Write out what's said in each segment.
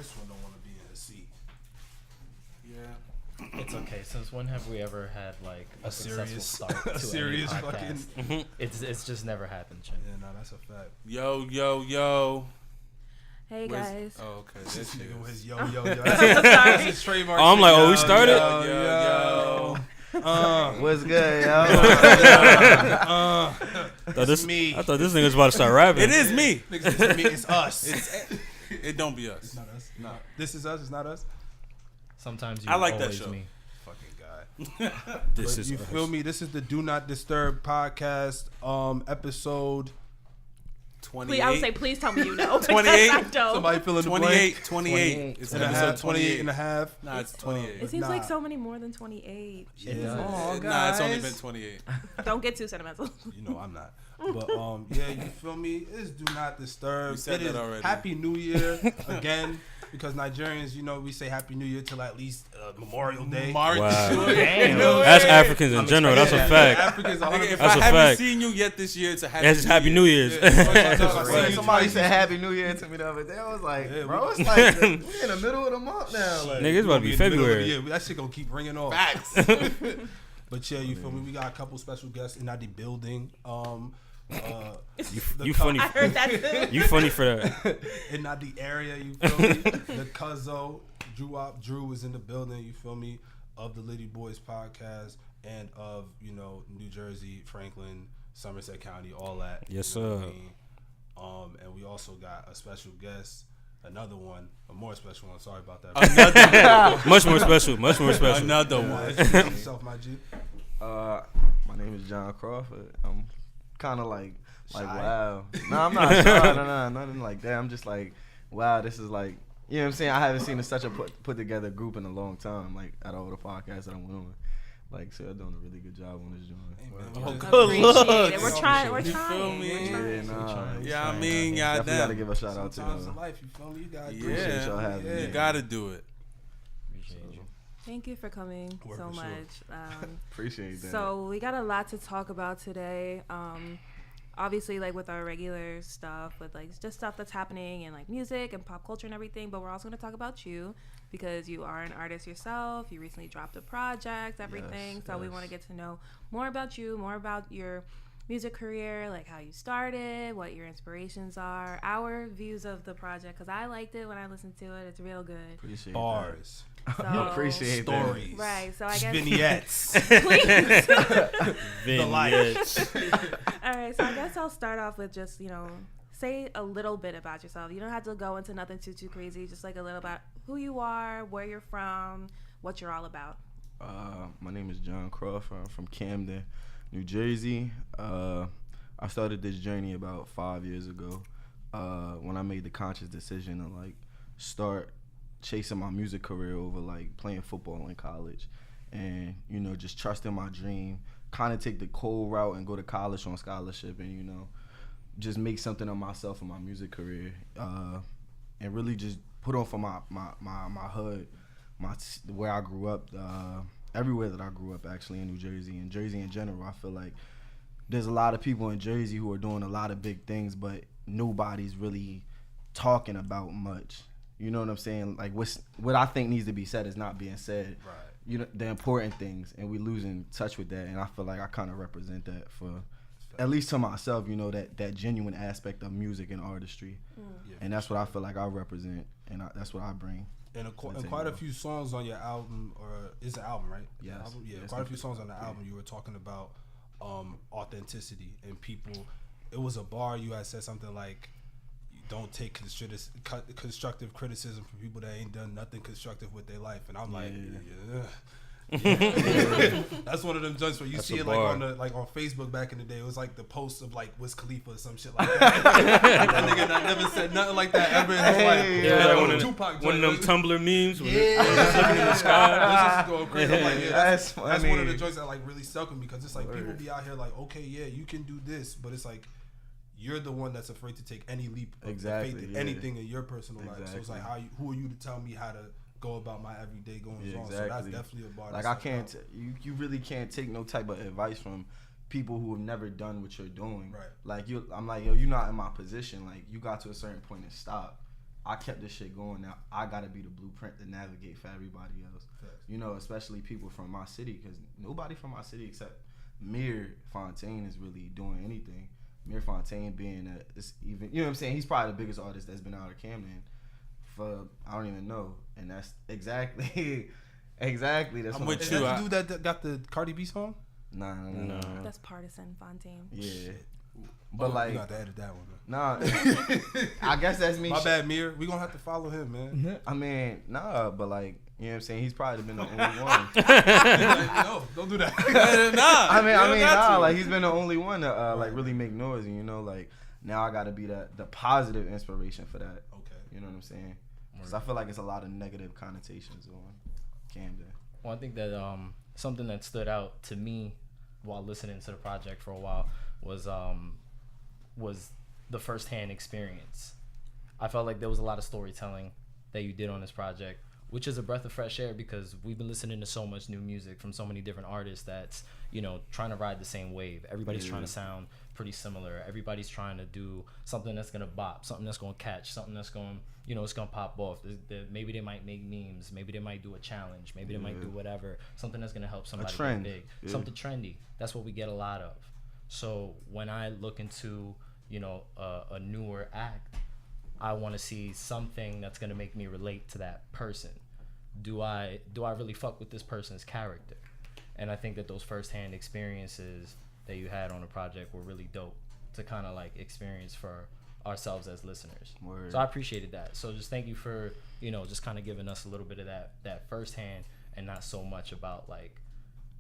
This one don't want to be in the seat. Yeah. It's okay. Since when have we ever had like a successful serious, start to a serious any podcast? fucking. It's just never happened, Chin. Yeah, no, that's a fact. Yo. Hey guys. Oh, okay. This nigga was was yo. That's Sorry. his trademark. Oh, I'm like, shit. we started? Yo. What's good, yo? I thought this me. I thought this nigga was about to start rapping. It is me. Niggas, it's me. It's us. It don't be us. It's not us. No. This is us. It's not us. Sometimes you I like that always show. me. Fucking God. This But is you us. feel me? This is the Do Not Disturb podcast, episode 28. Please, I would say, please tell me you know. 28? I don't. Somebody fill in the blank. 28. It's And a episode half, 28 and a 28. half. Nah, it's 28. It seems like Nah. so many more than 28. Yeah. does. Nah, it's only been 28. Don't get too sentimental. You know I'm not. But yeah, you feel me? It's Do Not Disturb. We said It is that already. Happy New Year again, because Nigerians, you know, we say Happy New Year till at least Memorial Day. March. Wow. Damn. That's Africans in general. That's a fact. Africans, Nigga, if That's I a haven't fact. seen you yet this year, it's a Happy New Year's. Somebody said Happy New Year to me the other day. I was like, Yeah, bro, it's like we in the middle of the month now. Like, Nigga, it's about to be February. Yeah, that shit gonna keep ringing off. Facts. But yeah, you feel me? We got a couple special guests in the building. You funny. I heard that too. You funny for that. In the area, you feel me? The Cuzzo, Drew is in the building, you feel me? Of the Litty Boys podcast and of, you know, New Jersey, Franklin, Somerset County, all that. Yes, you know what sir. I mean? And we also got a special guest, another one, a more special one. Sorry about that. Another Much more special. Much more special. Another one. Introduce yourself, my G. my name is Jon Crawford. I'm kind of like Shy? wow. No, I'm not shy. No, nothing like that. I'm just like, wow, this is like, you know what I'm saying? I haven't seen such a put together group in a long time, like out of all the podcasts that I'm on. Like, so they're doing a really good job on this joint. Oh, Appreciate good it. luck. We're trying. We're You feel trying. me? We're trying. Yeah, I mean, Definitely gotta goddamn. give a shout out to Sometimes in them. life, you feel me? You gotta Yeah. Appreciate y'all having me. You gotta do it. Appreciate you. Thank you for coming Word so for sure. much. Appreciate that. So we got a lot to talk about today. Obviously, like with our regular stuff, with like just stuff that's happening in like music and pop culture and everything. But we're also going to talk about you because you are an artist yourself. You recently dropped a project, everything. Yes, so we yes. want to get to know more about you, more about your music career, like how you started, what your inspirations are, our views of the project. Because I liked it when I listened to it. It's real good. Appreciate Bars, So, Appreciate that. stories, Right. So I guess vignettes, please. the lights. All right, so I guess I'll start off with just, you know, say a little bit about yourself. You don't have to go into nothing too crazy, just like a little about who you are, where you're from, what you're all about. My name is Jon Crawford. I'm from Camden, New Jersey. I started this journey about 5 years ago when I made the conscious decision to like start chasing my music career over like playing football in college, and you know just trusting my dream, kind of take the cold route and go to college on scholarship, and you know just make something of myself in my music career, and really just put on for my hood, where I grew up, everywhere that I grew up actually in New Jersey and Jersey in general. I feel like there's a lot of people in Jersey who are doing a lot of big things, but nobody's really talking about much. You know what I'm saying? Like what I think needs to be said is not being said. Right. You know, the important things, and we losing touch with that. And I feel like I kind of represent that for, at least to myself. You know, that genuine aspect of music and artistry, Yeah, and that's what I feel like I represent, and that's what I bring. And quite a few songs on your album, or is the album, right? Yes. The album? Yeah, Yes, quite a few songs on the album. You were talking about authenticity and people. It was a bar you had said something like, "You don't take constructive criticism from people that ain't done nothing constructive with their life." And I'm like, yeah. That's one of them joints where you That's see a it bar. like on Facebook back in the day. It was like the post of like Wiz Khalifa or some shit like that. That nigga that never said nothing like that ever in his life. Yeah, Like, one of Tupac One of them joint. Tumblr memes. With Yeah. looking in the sky. This is going crazy. I'm like, yeah, That's that's one of the funny. joints that like really stuck with me, because it's like people Word. be out here like, okay, yeah, you can do this, but it's like you're the one that's afraid to take any leap of Exactly, faith in yeah. anything in your personal life. So it's Exactly. like, who are you to tell me how to go about my everyday goings Yeah, on? So that's exactly. definitely a bar. Like that I stuck can't, out. you really can't take no type of advice from people who have never done what you're doing. Right. Like I'm like, yo, you're not in my position. Like you got to a certain point and stop. I kept this shit going. Now I gotta be the blueprint to navigate for everybody else. You know, especially people from my city, because nobody from my city except Mir Fontaine is really doing anything. Mir Fontaine being you know what I'm saying? He's probably the biggest artist that's been out of Camden for I don't even know, and that's exactly. That's I'm what with Is you. that the dude that got the Cardi B song? Nah. That's Partisan Fontaine. Yeah. But Oh, like, you got to edit that one. nah, I guess that's me. My bad, Mir. We gonna have to follow him, man. I mean, nah, but like, you know what I'm saying? He's probably been the only one. No, don't do that. Nah. Nah, like he's been the only one to like really make noise, and you know, like now I gotta be the positive inspiration for that. Okay. You know what I'm saying? Because I feel like it's a lot of negative connotations on Camden. Well, I think that something that stood out to me while listening to the project for a while was the firsthand experience. I felt like there was a lot of storytelling that you did on this project, which is a breath of fresh air because we've been listening to so much new music from so many different artists that's, you know, trying to ride the same wave. Everybody's trying to sound pretty similar. Everybody's trying to do something that's gonna bop, something that's gonna catch, something that's gonna, you know, it's gonna pop off. Maybe they might make memes, maybe they might do a challenge, maybe they might do whatever, something that's gonna help somebody trend. get big, Yeah. something trendy. That's what we get a lot of. So when I look into, you know, a newer act, I want to see something that's gonna make me relate to that person. Do I really fuck with this person's character? And I think that those firsthand experiences that you had on the project were really dope to kind of like experience for ourselves as listeners. Word. So I appreciated that. So just thank you for, you know, just kind of giving us a little bit of that firsthand and not so much about like,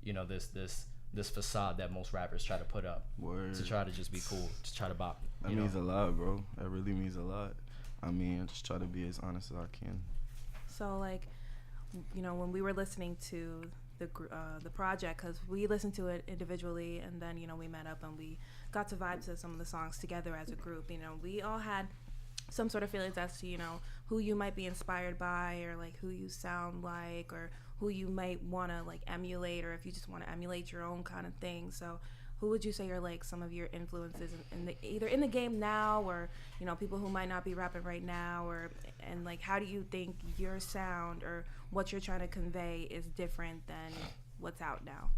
you know, this facade that most rappers try to put up. Word. To try to just be cool, to try to bop. That means a lot, bro. That really means a lot. I mean, I just try to be as honest as I can. So like, you know, when we were listening to the project, because we listened to it individually and then, you know, we met up and we got to vibe to some of the songs together as a group. You know, we all had some sort of feelings as to, you know, who you might be inspired by or like who you sound like or who you might want to like emulate or if you just want to emulate your own kind of thing. So who would you say are like some of your influences either in the game now or, you know, people who might not be rapping right now and like how do you think your sound or what you're trying to convey is different than what's out now?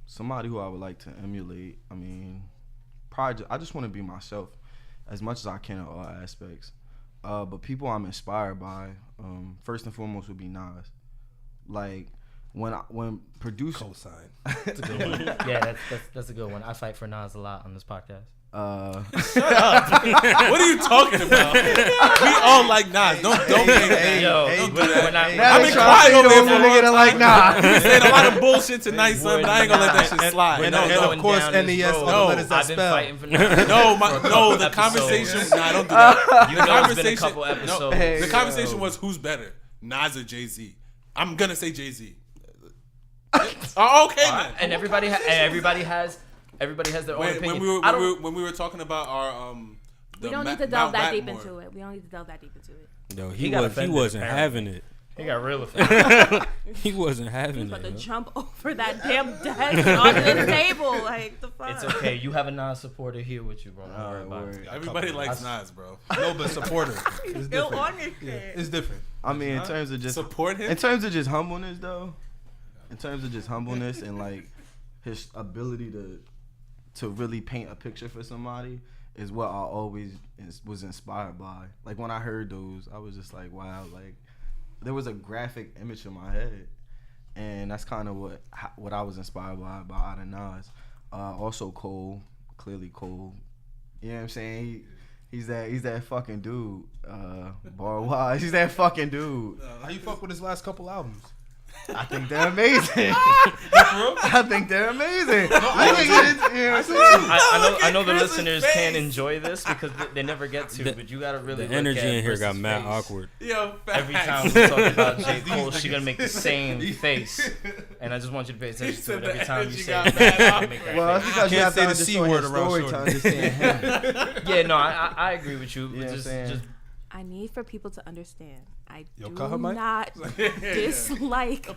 Somebody who I would like to emulate, I mean, probably I just want to be myself as much as I can in all aspects. But people I'm inspired by, first and foremost would be Nas. Like when producers Cosign. That's a good one. Yeah, that's a good one. I fight for Nas a lot on this podcast. Shut up. What are you talking about? We all like Nas. Don't make that. Don't do that. I've been quiet over there for a long time. like Nas. You said a lot of bullshit tonight, son, but I ain't gonna let that shit slide. and No, of no, course, down this NES road. all the letters that I've been spell. fighting for Nas. no, the conversation. Nah, don't do that. You The know, it's been a couple episodes. No, the conversation was who's better, Nas or Jay-Z. I'm gonna say Jay-Z. Oh, okay, then. And everybody has their own opinion. When we were talking about our We don't need to delve that deep into it. No, He he got was. He offended, wasn't apparently. having it. He got real offended. He wasn't having He's about to it. jump over that damn desk onto the table. Like, the fuck? It's okay. You have a Nas supporter here with you, bro. Don't worry about it. Everybody likes Nas, bro. No, but supporter. It's Still different. on your Yeah, shit. it's different. I mean, in terms of just Support him. in terms of just humbleness, though, in terms of just humbleness and like his ability to really paint a picture for somebody is what I always was inspired by. Like when I heard those, I was just like, wow, like there was a graphic image in my head, and that's kind of what I was inspired by out of Nas. Also Cole, clearly Cole. You know what I'm saying? He's that fucking dude. Bar wise, he's that fucking dude. How you fuck with his last couple albums? I think they're amazing. I think they're amazing. I know the listeners can't enjoy this because they never get to, but you gotta really The look energy at in here Chris's got mad face. awkward. Yo, Every facts. time we talk about J. Cole, she's gonna make the same face, and I just want you to pay attention to said it every the time you energy say got it. mad You make that Well, face. that's because you Can't have to say the C understand word his around story to Shorty. understand him. Yeah, no, I agree with you. You know what I'm Just saying? I need for people to understand. I do cut her mic? not dislike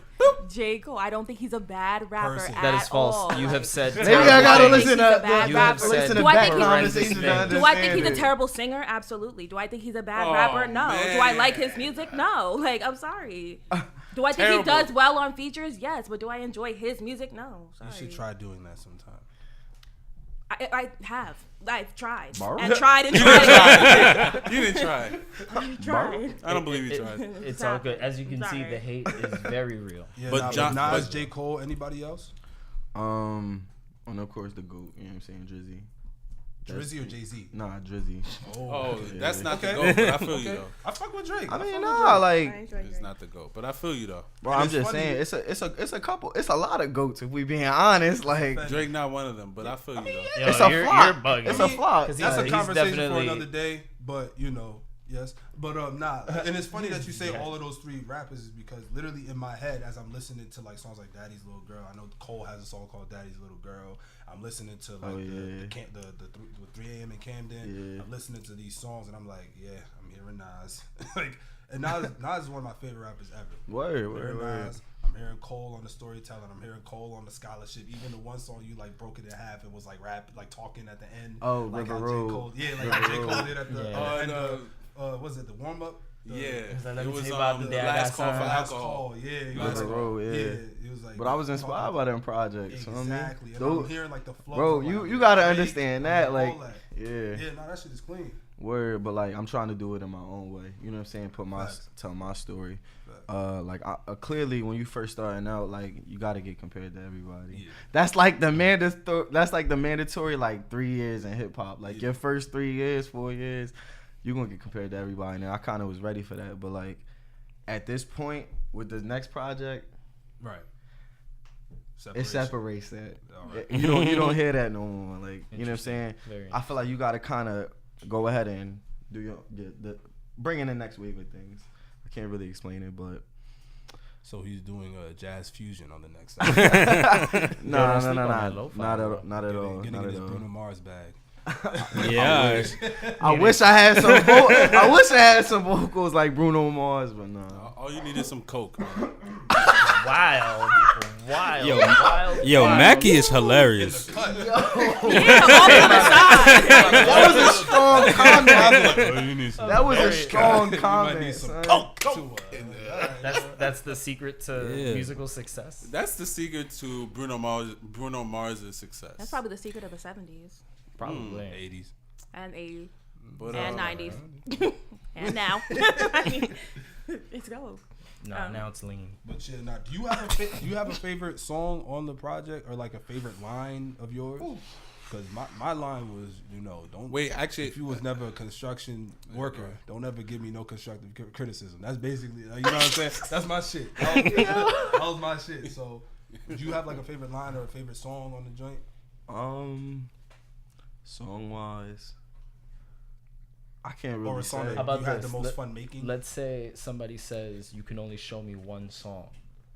J. Cole. I don't think he's a bad rapper Person. at That is false. all. You have said. Maybe I gotta terrible listen things. He's a to bad You have rapper. said Do I think horrendous conversations things. to understand Do I think he's a it. terrible singer? Absolutely. Do I think he's a bad Oh, rapper? No. man. Do I like his music? No. Like, I'm sorry. Do I think Terrible. he does well on features? Yes. But do I enjoy his music? No. Sorry. You should try doing that sometime. I have. I've tried. Borrow? And tried and tried. You didn't try. I've tried. I don't believe you tried. It's all good. As you can see, Sorry. the hate is very real. Yeah, But Nas, but- J. Cole, anybody else? And of course the GOAT. You know what I'm saying, Drizzy. Drizzy or Jay-Z? Nah, Drizzy. Oh, yeah. that's not Okay. the GOAT, but I feel you Okay. though. I fuck with Drake. I mean, fuck nah, with like, It's not the GOAT, but I feel you though. bro, And I'm it's just funny. saying, it's a couple, it's a lot of GOATs if we being honest. Like, Drake not one of them, but I feel you though. Yo, it's a you're flop. bugging. It's a flop. 'Cause That's a he's conversation for definitely- another day, but you know, yes. But nah. And it's funny that you say all of those three rappers is because literally in my head, as I'm listening to like songs like Daddy's Little Girl, I know Cole has a song called Daddy's Little Girl. I'm listening to like the 3 a.m. in Camden. Yeah. I'm listening to these songs and I'm like, yeah, I'm hearing Nas. Like, and Nas is one of my favorite rappers ever. Word, I'm hearing word. Nas. I'm hearing Cole on the storytelling. I'm hearing Cole on the scholarship. Even the one song you like broke it in half. It was like rap, like talking at the end. Oh, like River how Road. J. Cole, yeah, like how J. River Cole Road. did at the Yeah. end no. of, was it the warm up? Yeah, Let it me was tell you about the the day I last got call for signed. Last alcohol. call, yeah, it Last was River Road, yeah. it was like. But I was inspired by them projects. Exactly, You know what I mean? and Those- I'm hearing like the flow. bro, from, like, you gotta Drake, understand that, all like, that. yeah. Yeah, no, that shit is clean. Word, but like I'm trying to do it in my own way. You know what I'm saying? Facts. Tell my story. Facts. Like clearly when you first starting out, like you got to get compared to everybody. Yeah. That's like the mandatory like 3 years in hip hop. Like your first 3 years, 4 years, you're gonna get compared to everybody. And I kind of was ready for that, but like at this point with the next project, Right. it separates that. All right. You don't hear that no more. Like you know what I'm saying? Very I feel like you got to kind of go ahead and do bring in the next wave of things. I can't really explain it, but So he's doing a jazz fusion on the next album. no, sleep on that not lo-fi, at bro. all, not at all, Getting not in at his all. Bruno Mars bag. Yeah. I wish I had some. I wish I had some vocals like Bruno Mars, but no. All you need is some coke, man. Wild. Yo, wild. Yo, Mackie is hilarious. Yeah, all to the side. That was a strong comment. That That was a strong You might comment. need some son. coke. That's the secret to Yeah. musical success. That's the secret to Bruno Mars' success. That's probably the secret of the 70s Probably. 80s. and 80s But, and 90s and now. I mean, it's go. No, now it's lean. But yeah, now, do you have a favorite song on the project or like a favorite line of yours? Because my line was, don't Wait, actually, if you was never a construction worker, don't ever give me no constructive criticism. That's basically, you know what I'm saying? That's my shit. That was my shit. So, do you have like a favorite line or a favorite song on the joint? Song wise, I can't really Or a song say. that How about you had this? the most fun making? Let's say somebody says you can only show me one song.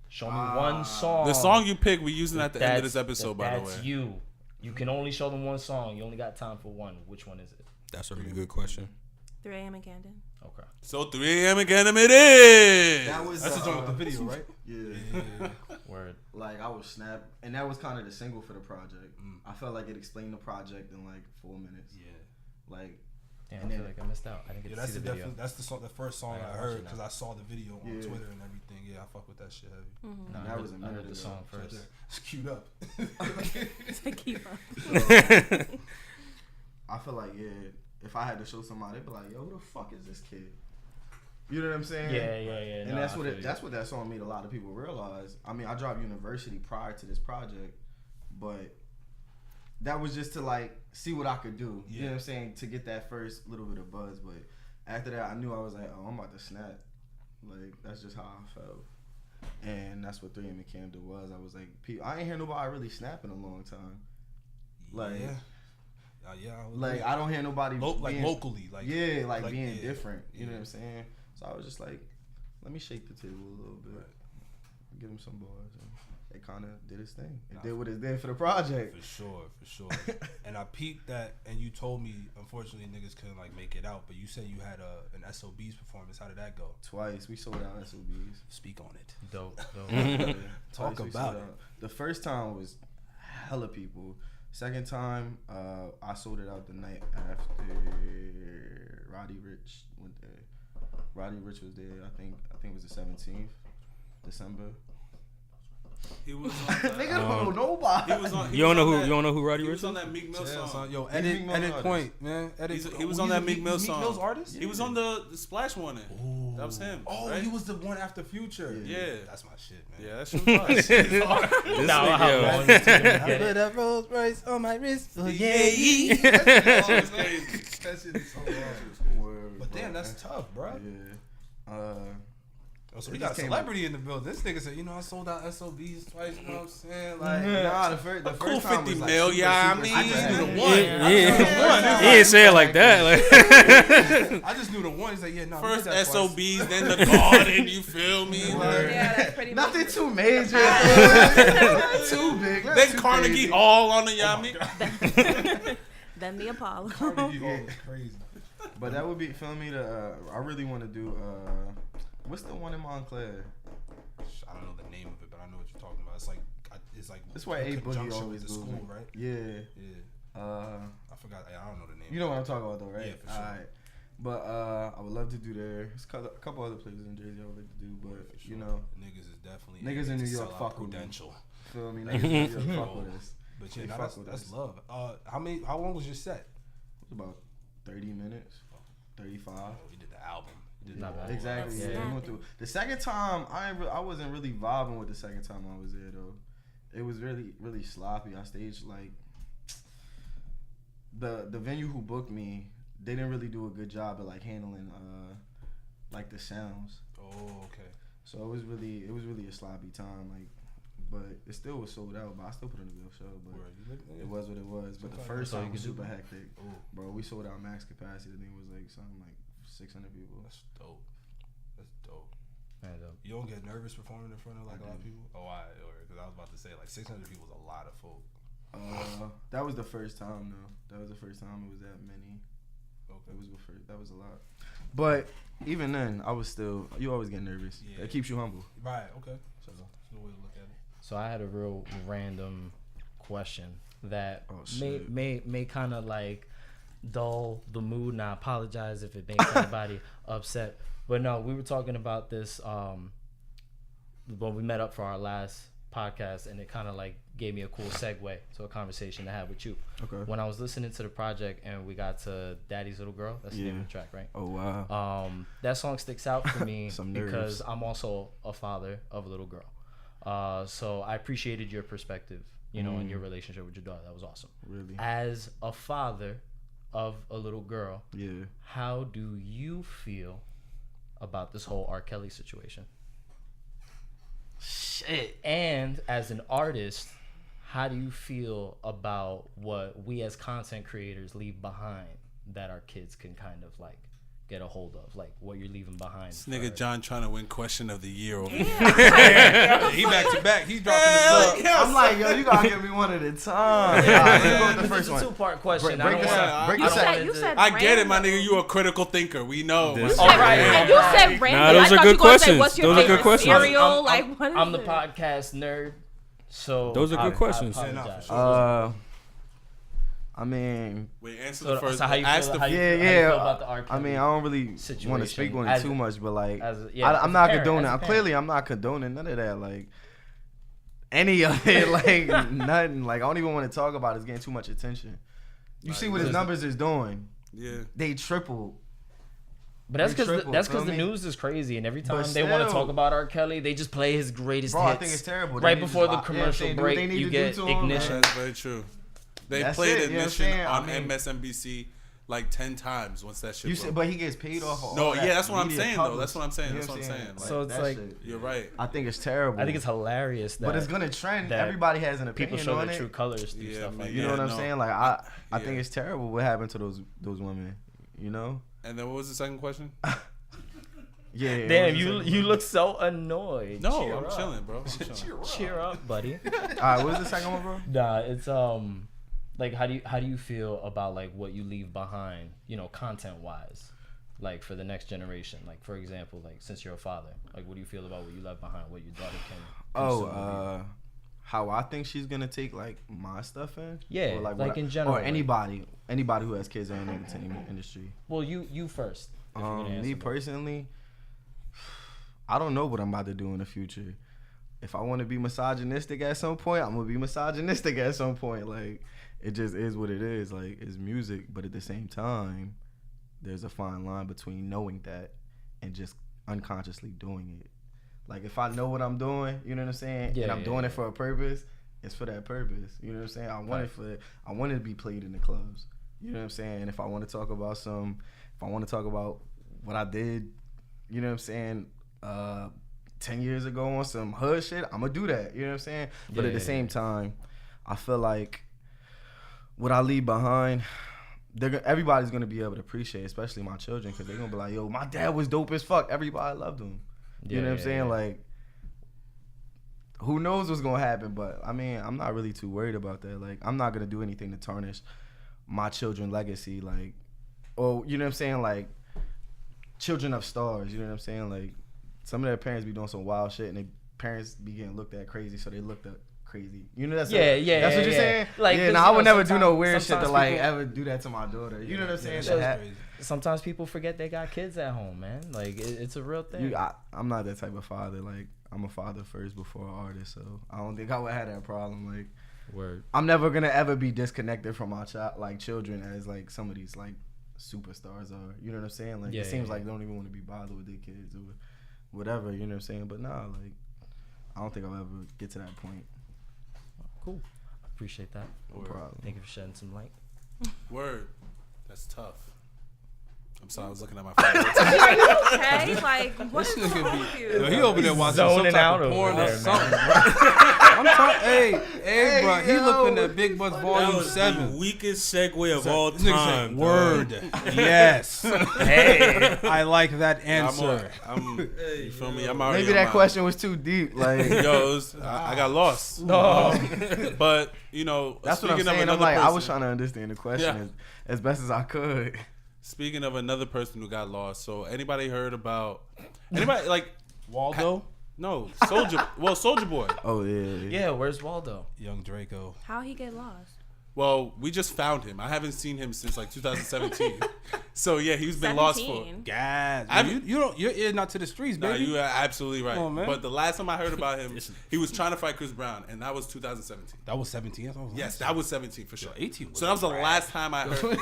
Show me one song. the song you pick, we're using at the end of this episode, by the way. That's you. You can only show them one song. You only got time for one. Which one is it? That's a really good question. 3 a.m. in Camden. Okay. So 3 a.m. again, it is. That was That's the joint with the video, right? Yeah. Word. Like I was snap, and that was kind of the single for the project. I felt like it explained the project in like 4 minutes. Yeah. Like, Damn, And I feel then- like I missed out. I didn't get Yeah, to that's see the video. that's the first song I I gotta watch heard it now. because I saw the video on Yeah. Twitter and everything. Yeah, I fuck with that shit heavy. No, that was a I minute heard the ago. song first. It's queued up. It's like keep up. I feel like if I had to show somebody, they'd be like, "Yo, who the fuck is this kid?" You know what I'm saying? Yeah. And No, that's I what feel you. that's what that song made a lot of people realize. I mean, I dropped University prior to this project, but that was just to like see what I could do. You know what I'm saying? To get that first little bit of buzz. But after that, I knew I was like, oh, I'm about to snap. Like that's just how I felt. And that's what 3 in Camden was. I was like, I ain't hear nobody really snap in a long time. Like, like I don't hear nobody like locally, like being different. You know yeah. what I'm saying? So I was just like, let me shake the table a little bit, give him some bars. it kind of did its thing. It did what it did for the project. For sure. And I peeped that, and you told me, unfortunately, niggas couldn't like make it out. But you said you had an SOBs performance. How did that go? Twice we sold out SOBs. Speak on it. Dope. Talk about it. The first time was hella people. Second time, I sold it out the night after Roddy Ricch went there. Roddy Ricch was there. I think it was the 17th December. He was on Nigga don't know nobody. He was on. You don't know who Roddy He Ricch was on is? that Meek Mill song. Yo, Meek Mill edit artist. point, man. He was on that Meek Mill song. Meek Mill's artist? He was on the Splash one. That was him. Oh, right? he was the one after Future. Yeah. That's my shit, man. Yeah, that shit was hard. I put a Rolls Royce on my wrist. Oh, yeah. That shit is so hard. But damn, that's tough, bro. Yeah. So we got celebrity in the building. This nigga said, I sold out SOBs twice. You know what I'm saying? Like, Nah, the first Cool time 50 was like mil, super, yeah. I super, mean, super I just knew the heavy. one. He didn't say it like that. Like, I just knew the one. He's like, yeah, no. First we did that twice. SOBs, then the garden. You feel me? Yeah, that's pretty much Nothing it. too major. Not too big. Not Then too Carnegie crazy. Hall on the Yami. Then the Apollo. Carnegie Hall is crazy. But that would be, feel me, I really want to do, what's the one in Montclair? I don't know the name of it, but I know what you're talking about. It's like That's why in A Boogie conjunction always with the goes school, in. right? Yeah. I forgot. I don't know the name. You know what I'm talking about though, right? Yeah, for sure. Alright. But I would love to do there. There's a couple other places in Jersey I would like to do, but For sure. you know, niggas is definitely Niggas in to New York sell out fuck with me. Prudential. feel me? Niggas in New York fuck with us. But They yeah, fuck with that's us. love. How long was your set? It was about 30 minutes, 35. Oh, we did the album. We did Not the bad. whole Exactly. album. Yeah, we went through. The second time, I wasn't really vibing with the second time I was there though. It was really really sloppy. I staged like the venue who booked me. They didn't really do a good job at like handling like the sounds. Oh, okay. So it was really a sloppy time. Like, but it still was sold out. But I still put in a good show. But Word. it was what it was. But the Sometimes first that's all time you was can do. super hectic. Oh, Bro, we sold out max capacity. I think it was like something like 600 people. that's dope. That's dope. Man, dope. You don't get nervous performing in front of like a lot of people? Oh, because I was about to say like 600 people is a lot of folk. That was the first time though. That was the first time it was that many. Okay. It was the first. That was a lot. But even then, I was still. You always get nervous. Yeah. It keeps you humble. Right. Okay. So that's the way to look at it. So I had a real random question that Oh, shit. may kind of like dull the mood, and I apologize if it makes anybody upset. But no, we were talking about this when we met up for our last podcast, and it kind of like gave me a cool segue to a conversation to have with you. Okay. When I was listening to the project and we got to Daddy's Little Girl, that's the name of the track, right? Oh wow. That song sticks out for me Some nerves. because I'm also a father of a little girl. So I appreciated your perspective, in your relationship with your daughter. That was awesome. Really? As a father of a little girl, Yeah. how do you feel about this whole R. Kelly situation? Shit. And as an artist, how do you feel about what we as content creators leave behind that our kids can kind of like get a hold of, like what you're leaving behind? This nigga John trying to win question of the year over here. He back to back. He's dropping this up. I'm like, yo, you gotta give me one at a time. All right, let's go with the first It's a one. two-part question. Break I this don't up. wanna- Break I this don't up. wanna You do- said I get it, my random. nigga. You a critical thinker. We know. This- All right. And you said random. Nah, those I are thought good you gonna say, questions. what's your Those are good favorite questions. cereal? Like, what is I'm the it? podcast nerd, so Those are good I questions. apologize. I mean, Wait, answer So, the first. so how you ask feel, the how you, yeah, how you yeah. feel about the R. I Kelly mean, I don't really want to situation speak on it as too a- much, but like, as a- yeah, as I'm a not parent, condoning. as a I'm parent. clearly I'm not condoning none of that. Like, any of it, like nothing. Like, I don't even want to talk about it. It's getting too much attention. You see what his numbers is doing? Yeah. They tripled. But that's They because triple, that's feel because the me? news is crazy, and every time But they want to still. talk about R. Kelly, they just play his greatest Bro, hits. I think it's terrible. They Right need to before the just- commercial yeah, do what they break, need you to do get to 'em, Ignition. That's very true. They That's played it, you know what I'm Ignition saying? I on mean- MSNBC like 10 times once that shit You broke. said, but he gets paid off. Of No, all yeah, that that's what I'm media saying, though. coverage. That's what I'm saying. You know That's what I'm saying. So it's that like- shit. You're right. I think it's terrible. I think it's hilarious that but it's gonna trend. that Everybody has an people opinion show on their it. true colors through Yeah, stuff man, like You that. know what I'm no. saying? Like I Yeah. think it's terrible what happened to those women. You know? And then what was the second question? Yeah. Damn, you look so annoyed. No, Cheer I'm up. chilling, bro. I'm chilling. Cheer up, buddy. All right, what's the second one, bro? Nah, it's like how do you feel about like what you leave behind, content wise, like for the next generation? Like for example, like since you're a father, like what do you feel about what you left behind, what your daughter can consume? How I think she's gonna take like my stuff in? Yeah, or like in general, or anybody who has kids in the entertainment industry. Well, you first. Me personally, I don't know what I'm about to do in the future. If I want to be misogynistic at some point, I'm gonna be misogynistic at some point. Like, it just is what it is. Like, it's music, but at the same time, there's a fine line between knowing that and just unconsciously doing it. Like, if I know what I'm doing, you know what I'm saying, and I'm doing it for a purpose, it's for that purpose. You know what I'm saying? I want it to be played in the clubs. You know what I'm saying? And if I want to talk about what I did, you know what I'm saying, 10 years ago on some hood shit, I'm gonna do that. You know what I'm saying? But at the same time, I feel like what I leave behind, everybody's gonna be able to appreciate, especially my children, because they're gonna be like, yo, my dad was dope as fuck. Everybody loved him. You know what I'm saying? Like, who knows what's gonna happen? But I mean, I'm not really too worried about that. Like, I'm not gonna do anything to tarnish my children's legacy. Like, or you know what I'm saying? Like, children of stars. You know what I'm saying? Like, some of their parents be doing some wild shit, and their parents be getting looked at crazy, so they looked at crazy. You know that's that's what you're saying. Like, I would never do no weird shit to like ever do that to my daughter. You know what I'm saying? Sometimes people forget they got kids at home, man. Like, it's a real thing. I'm not that type of father. Like, I'm a father first before an artist, so I don't think I would have that problem. Like, word. I'm never gonna ever be disconnected from my children as like some of these like superstars are. You know what I'm saying? Like, it seems like they don't even want to be bothered with their kids or whatever. You know what I'm saying? But nah, like, I don't think I'll ever get to that point. Cool. Appreciate that. No problem. Thank you for shedding some light. Word. That's tough. I'm sorry, I was looking at my phone. Are you okay? Like, what is wrong with you? He over there watching some Zoning type out of porn over or there, something, bro. I'm talking. Hey, bro. He looking at Big Bucks That Volume was The weakest segue of all This nigga time. said, word. Yes. Hey. I like that answer. You feel me? I'm already. Maybe that question was too deep. Like, Yo, I got lost. No. But that's what I'm saying. I'm like, I was trying to understand the question as best as I could. Speaking of another person who got lost, so anybody heard about like Waldo? No, Soldier Boy. Oh yeah. Yeah, where's Waldo? Young Draco. How he get lost? Well, we just found him. I haven't seen him since like 2017. So yeah, he's been lost for. Guys, your ear not to the streets, baby. No, you are absolutely right. On, man. But the last time I heard about him, he was trying to fight Chris Brown, and that was 2017. That was 17. Yes, that was 17 for sure. 18. So that was the last time I heard.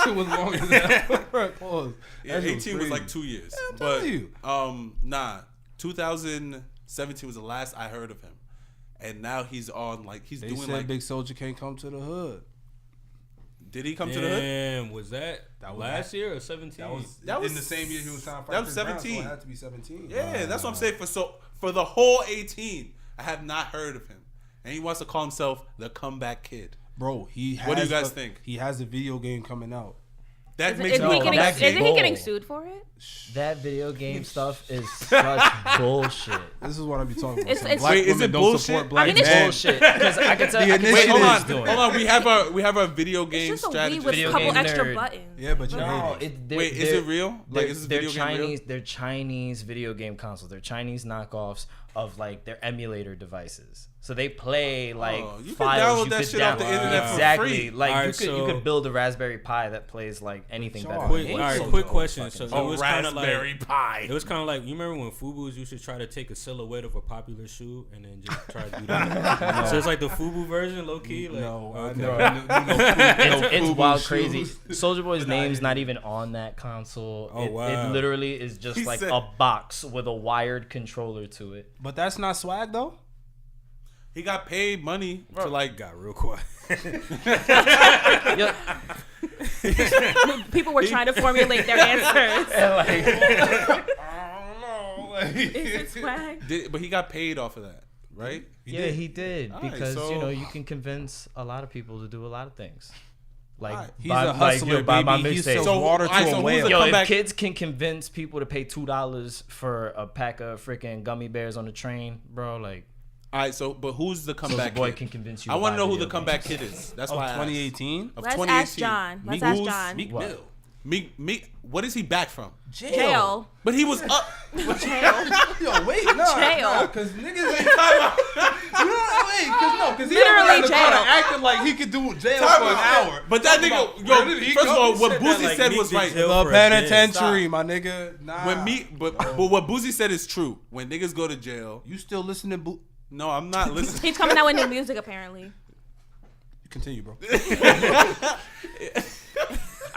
Shit was long as that. Pause. Yeah, 18 was like 2 years. Yeah, I'm but telling you. 2017 was the last I heard of him. And now he's on They doing said like Big Soldier can't come to the hood. Did he come to the hood? Damn, was that last year or 17? That was in the same year he was trying to fight. That was Chris Brown, 17. so it had to be 17. Yeah, that's what I'm saying. For the whole 18, I have not heard of him, and he wants to call himself the comeback kid. Bro, What do you guys think? He has a video game coming out. That makes no, me that's Isn't he bull. getting sued for it? That video game stuff is such bullshit. This is what I be talking about. It's- Black Wait, is women it don't bullshit? support black I mean, it's men. Bullshit. Because I can tell. I can initiative- Wait, hold what on, he's doing. hold on. We have a video game It's just a strategy. Wii with a Video couple game extra nerd. buttons. Yeah, but you No, hate it. Wait, is it real? Like, is this they're video game real? Chinese. They're Chinese video game consoles. They're Chinese knockoffs of like their emulator devices. So they play like you can files download you that could shit off the download. internet for Exactly. free. Like Alright, you could build a Raspberry Pi that plays like anything better. Sure. Quick, than all right, Soldier quick Boy question. fucking So does. it was kind of Raspberry like Pi. it was kind of like, you remember when FUBUs used to try to take a silhouette of a popular shoe and then just try to do that. So it's like the FUBU version, low key. Like, It's wild crazy. Soldier Boy's name's not even on that console. Oh, It wow. literally is just He like said- a box with a wired controller to it. But that's not swag though. He got paid money to like. got real quiet. Yo, People were trying to formulate their answers. Is it swag? But he got paid off of that, right? yeah, he did All right, because so- you can convince a lot of people to do a lot of things. Like he's a hustler, by my baby. He mixtape. sells water to a whale. Yo, if kids can convince people to pay $2 for a pack of freaking gummy bears on the train, bro, like. All right, so but who's the comeback boy kid? Can convince you. I want to know who the games. comeback kid is. That's why 2018. Let's ask John. Let's ask John. Meek Mill. Meek. What is he back from? Jail. But he was up. Jail. Yo, wait, Jail. because niggas ain't talking about. Because he Literally was jail. acting like he could do jail for an hour. But that nigga, yo, first of all, what Boosie said was right. The penitentiary, my nigga. Nah. But what Boosie said is true. When niggas go to jail, You still listen to no, I'm not listening. He's coming out with new music apparently. Continue, bro.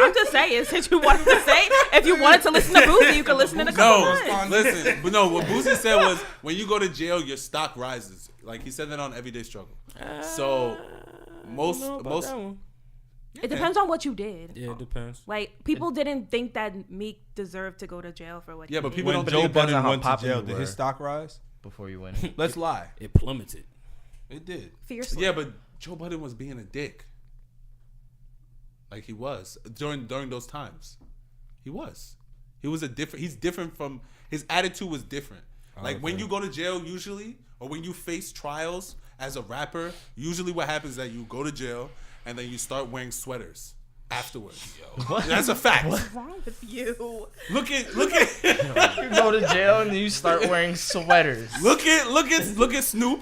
I'm just saying, since you wanted to say, if you wanted to listen to Boosie, you could listen in a couple months. Listen, but no, what Boosie said was when you go to jail, your stock rises. Like he said that on Everyday Struggle. So most It depends on what you did. Yeah, it depends. Like people didn't think that Meek deserved to go to jail for what. Yeah, he but did. people When don't Joe think Budden how went to popular jail, you did were. his stock rise? Before you win. Let's lie. It plummeted. It did. Fiercely. Yeah, but Joe Budden was being a dick. Like he was during those times. He was a different. He's different from his attitude was different. Like when you go to jail, usually, or when you face trials as a rapper, usually what happens is that you go to jail and then you start wearing sweaters afterwards. That's a fact. What's wrong with you? Look at You go to jail and you start wearing sweaters. look at Snoop.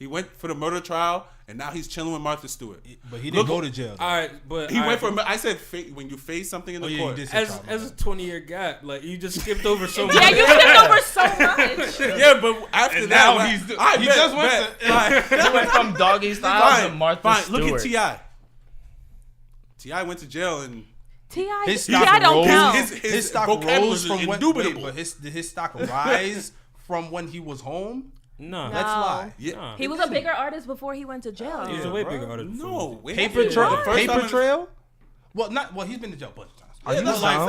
He went for the murder trial and now he's chilling with Martha Stewart. But he didn't go to jail. All right, but He went for. I said when you face something in the court. as a 20-year guy, like you just skipped over so much. Yeah, you skipped over so much. Yeah, but after that, He went from Doggy Style to Martha Stewart. Look at T.I. T.I. went to jail and T.I. stock don't rose. count. his stock vocabulary rose is from when. indubitable. Wait, but did his stock rise from when he was home? No. Let's lie. Yeah. He was a bigger artist before he went to jail. He was a way bigger artist. No. Paper Trail. Well, he's been to jail a bunch of times. Are you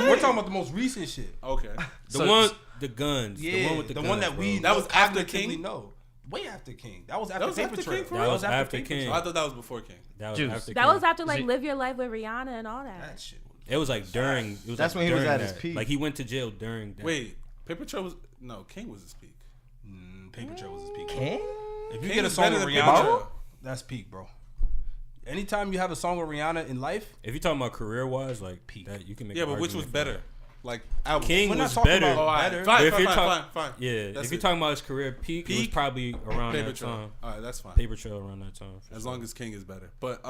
We're talking about the most recent shit. Okay. The guns. Yeah, the one with the guns, that we That was after cognitively King? know. Way after King. That was after That was Paper after Trail. King for That real? was after Paper King. Trail. I thought that was before King. That was Juice. after That King. was after like Live Your Life with Rihanna and all that. That shit. It was like during. It was That's like when he was during at his that. peak. Like he went to jail during that. Wait, Paper Trail was King was his peak. Paper Trail was his peak. King? If you King get a is song better with than Paper Rihanna, Trail. that's peak, bro. Anytime you have a song with Rihanna in life, If you're talking about career wise, like Peak. that, you can make. Yeah, an but which was argument for better? that. Like album. King we're not was talking better. about Oh, all right. better. Fine, But if fine, you're fine, talk- fine. Yeah, That's if you're it. talking about his career peak, it was Peak? probably around Paper that Trail. time. All right, that's fine. Paper Trail around that time. for As sure. long as King is better. But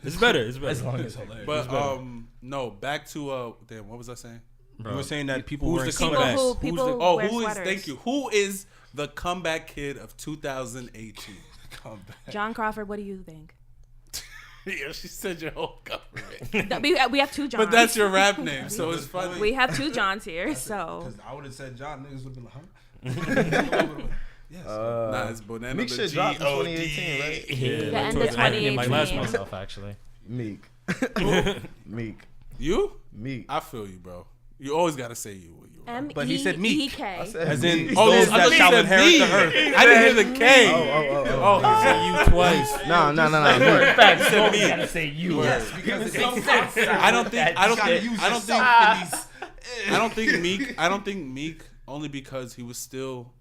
It's better. It's better. As long as hilarious. but no, back to damn, what was I saying? you were saying that people Who's wearing the sweaters. comeback? People Who's people the- Oh, wear who is? sweaters. Thank you. Who is the comeback kid of 2018? John Crawford, what do you think? Yeah, she said your whole government. We have two Johns. But that's your rap name, so it's funny. We have two Johns here, so. Because I would have said John, niggas would have been like, huh? Yes. Nah, it's Banana Meek the shit dropped in G-O-D. 2018, right? Yeah, The like end of towards the end, like 2018. last month. myself actually. Meek. Meek. You? Meek. I feel you, bro. You always gotta say you. But he said Meek. I MEEK. said As in Meek. those I that thought shall he said inherit me. the earth. I didn't hear the K. Oh. He said you twice. No. Facts. said You me. gotta say you. Yes, because it makes sense. I don't think Meek only because he was still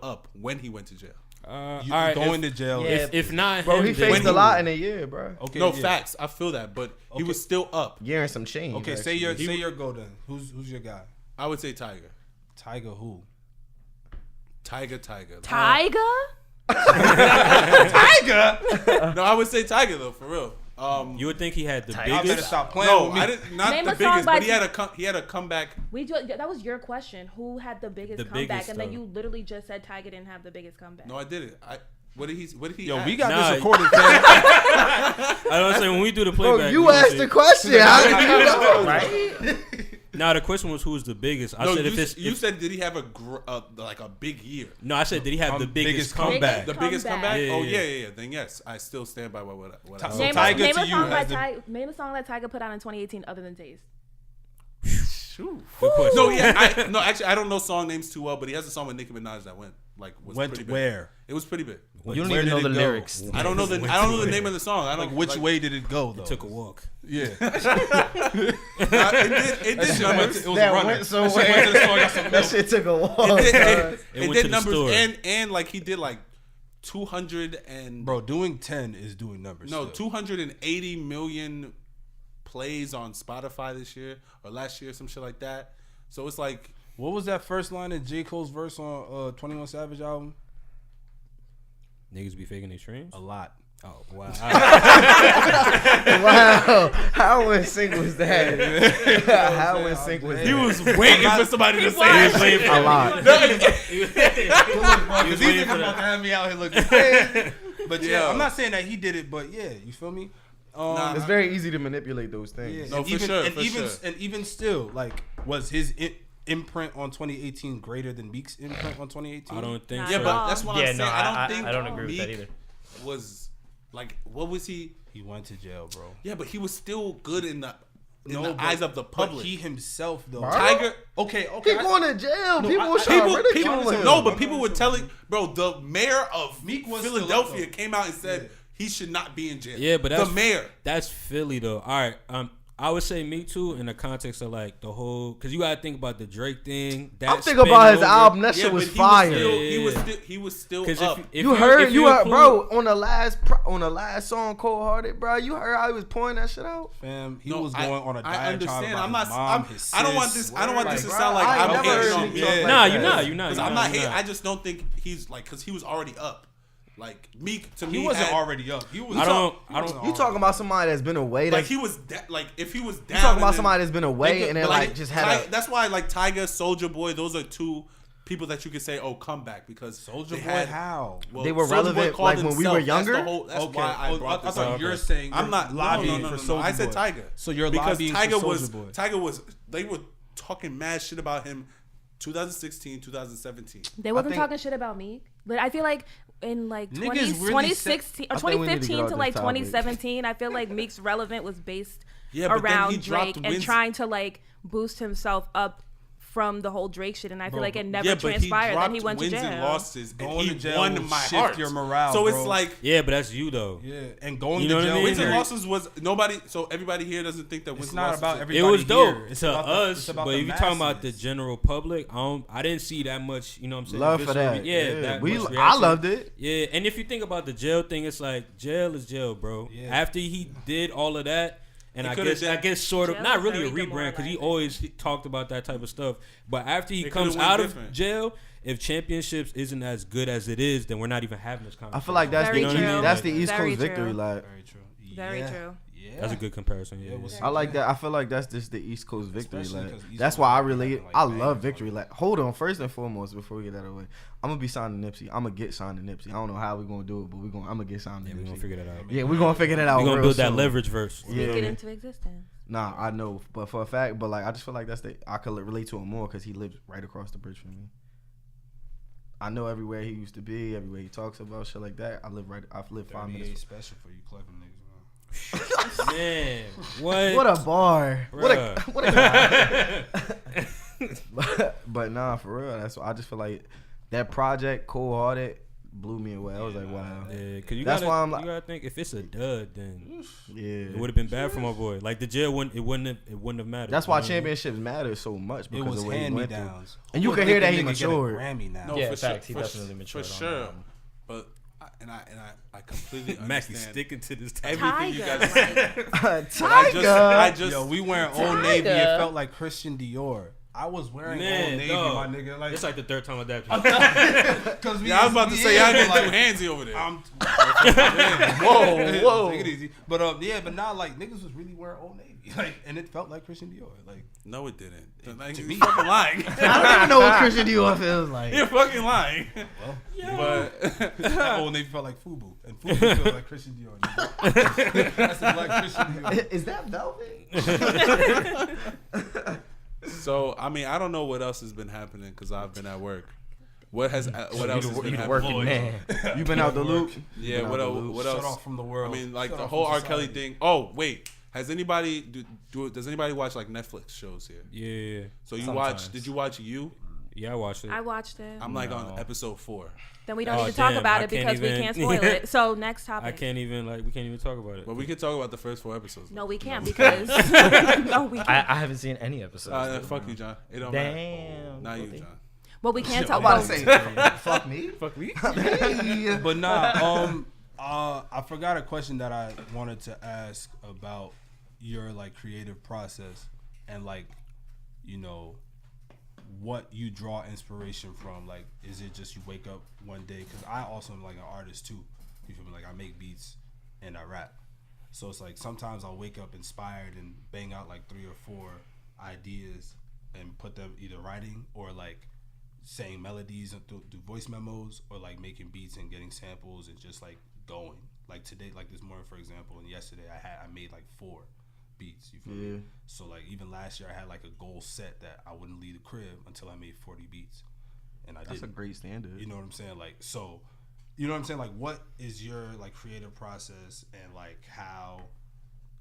up when he went to jail. All You right, going to jail. Yeah. if not Bro, him, he then faced a lot in a year, bro. Okay. No yeah. facts. I feel that, but he was still up. Year and some change. Okay, actually. say your go then. Who's your guy? I would say Tiger. Tiger who? Tiger. Tyga? No, I would say Tiger though, for real. you would think he had the Y'all better biggest. stop playing No, with me. I didn't. Not Name the a song biggest, by but he had a comeback. That was your question. Who had the biggest The comeback? biggest, And then though. you literally just said Tyga didn't have the biggest comeback. No, I didn't. What did he? Yo, ask? we got Nah, this recorded, fam. I don't say when we do the Bro, playback. you we asked say- the question. How did you know? Right? Nah, the question was who's the biggest. I No, said you said did he have like a big year? no. I said did he have the biggest comeback? The biggest comeback? Yeah, Oh yeah. yeah. Then yes, I still stand by what I So said. Tiger name to a you song as name a song that Tyga put out in 2018 other than Taste. Shoot. Good question. No, yeah, actually, I don't know song names too well, but he has a song with Nicki Minaj that was Went pretty big. where? It was pretty big. You don't Where even know did the it go? lyrics. I don't know the name of the song. I don't Like which way did it go though? Took a walk. Yeah. It did numbers. It was a That runner. went somewhere. That shit took a walk. It went did to the numbers, store. and like he did like 200 and Bro, doing 10 is doing numbers. no still. 280 million plays on Spotify this year or last year, some shit like that. So it's like, What was that first line in J. Cole's verse on 21 Savage album? Niggas be faking their streams. A lot. Oh wow. Wow. How in sync was that? How in sync was he that? was waiting for somebody to say it. A lot. Because these niggas about to have me out here looking crazy. But yeah, Yo. I'm not saying that he did it, but yeah, you feel me? Nah, It's very easy to manipulate those Yeah, things. No, and for even, sure, and for even sure. and even still, like, was his imprint on 2018 greater than Meek's imprint on 2018? I don't think Nah. Yeah, so. but that's what I'm Yeah, saying. no, I don't think I don't agree with that Meek either. was like, what was he? He went to jail, bro. Yeah, but he was still good in the but- eyes of the But public. he himself, though. Tiger. Okay. He going to jail. People I- were trying to People, ridicule him. no, but people were telling, bro. The mayor of Meek was still Philadelphia up, though. came out and said he should not be in jail. Yeah, but that's the mayor. That's Philly though. All right. I would say Me Too in the context of like the whole, because you gotta think about the Drake thing. That I'm thinking about his spin album. That Yeah, shit but was he fire. Yeah. Was still 'Cause up. if You heard, include- bro, on the last song, Cold Hearted, bro. You heard how he was pouring that shit out. Fam, he No, was going on a I diatribe understand. about I'm not. his mom, his sis. I don't want this. I don't want this to Like, sound like bro, I ain't I'm never hating heard on Meek Meek. talk like Nah, that. you're not. Because I'm not hating. I just don't think he's like, because he was already up. Like Meek to me, He wasn't had- already up. He was. I don't. You talking about somebody that's been away? Like Like he was like if he was down. you talking and about then- somebody that's been away and then but, like just had a. That's why like Tyga, Soulja Boy, those are two people that you could say, oh, come back because Soldier they Boy, had- how? well, They were Soulja Boy relevant, called like, when we were himself. younger? That's why I brought this thought up. you're saying I'm not lobbying no, for no. Soulja I said Boy. Tyga. So you're because lobbying Tyga for was Soulja Boy. Tyga was they were talking mad shit about him 2016, 2017. They wasn't think- talking shit about me, but I feel like in like Niggas 20, really 2016 or I think we need to get 2015 off to this like topic. 2017, I feel like Meek's relevant was based Yeah, but then he around dropped Drake and wins. trying to like boost himself up from the whole Drake shit, and I feel like it never Yeah, but transpired. Then he dropped went to wins jail. and losses, and Going he to jail won will my shift heart. your morale, so bro. it's like Yeah, but that's you though. Yeah, and going You to know what I jail. mean? wins and Very- losses was nobody. So everybody here doesn't think that wins It's and not losses. about is- everybody. It was dope here. It's to about the- us, it's about but the if you're talking about the masses. general public, I didn't see that much. You know what I'm saying? Love for visceral that. Yeah, that we. much I reaction. loved it. Yeah, and if you think about the jail thing, it's like jail is jail, bro. Yeah. After he did all of that, and He I coulda guess did- sort of Jail not is really a very rebrand because he demoralizing. always talked about that type of stuff. But after he It comes coulda went out different. of jail, if championships isn't as good as it is, then we're not even having this I conversation. feel like that's Very the true. that's the East Very Coast victory. true. Like Very true. Very Yeah. true. Yeah. That's a good comparison. Yeah, what's I like that. I feel like that's just the East Coast victory. Especially Like 'cause East that's Coast why I be relate. having, like, I bangers love on victory. it. Like hold on, first and foremost, before we get that out of the way, I'm gonna be signing Nipsey. I'm gonna get signed to Nipsey. I don't know how we gonna do it, but I'm gonna get signed to Yeah, we're gonna Nipsey. figure that out. Yeah, we're gonna figure that out. We're gonna real build that soon. leverage verse. Yeah. Speak it into existence. Nah, I know, but for a fact, but like I just feel like I could relate to him more because he lives right across the bridge from me. I know everywhere he used to be, everywhere he talks about shit like that. I've lived 5 minutes. special for you clever niggas. Man, what? What a bar! Bruh. What a guy! but nah, for real. That's why I just feel like that project, Cold Hearted, blew me away. I was like, wow. Yeah, cause you That's gotta, why I'm like- you gotta think if it's a dud, then Yeah. it would have been bad for my boy. Like the jail wouldn't have mattered. That's why You know what I mean? championships matter so much It because was of what he hand me went through. downs. And you can hear that he matured. Grammy now. No, Yeah, for in sure, fact, he for definitely sure, matured for on sure. that album. But I completely Mackie understand sticking to this time. everything you Tyga, guys said. Tiger. I just Yo, we wearing Old Tyga. Navy. It felt like Christian Dior. I was wearing Man, Old Navy, dog. my nigga. Like, It's like the third time I dapped cause we Yeah, I was about to say y'all yeah, getting too handsy over there. Whoa, whoa. Take it easy. But yeah, but not like niggas was really wearing Old Navy. Like, and it felt like Christian Dior. Like, No, it didn't. Like, to you're me. fucking lying. I don't even know what Christian Dior feels like. You're fucking lying. But that Old Navy felt like FUBU, and FUBU felt like Christian Dior. Nigga. That's a black Christian Dior. Is that velvet? so I mean, I don't know what else has been happening because I've been at work. What else has been You the happening? working man. You been out the loop? Yeah, what else? What Shut else? off from the world. I mean, like Shut the off whole from R. Kelly society. thing. Oh, wait. Has anybody does anybody watch like Netflix shows here? Yeah. So you Sometimes. did you watch You? Yeah, I watched it. I watched it. I'm like on episode 4. Then we don't Oh, need to talk damn, about I it can't because we even- can't spoil it. So next topic. we can't even talk about it. But we can talk about the first 4 episodes. No, we can't because no, we can't. I haven't seen any episodes. Fuck you, John. It don't Damn. matter. Not you, John. But we can't talk I'm about about. to say, fuck me. Fuck me. But nah, I forgot a question that I wanted to ask about your like creative process and like, you know, what you draw inspiration from. Like, is it just you wake up one day? Because I also am like an artist too. You feel me? Like I make beats and I rap. So it's like sometimes I'll wake up inspired and bang out like 3 or 4 ideas and put them either writing or like saying melodies through voice memos or like making beats and getting samples and just like going. Like today, like this morning for example, and yesterday I made like 4 beats. You feel me? So like even last year I had like a goal set that I wouldn't leave the crib until I made 40 beats, and I did. That's a great standard. You know what I'm saying? Like so, you know what I'm saying? Like what is your like creative process and like how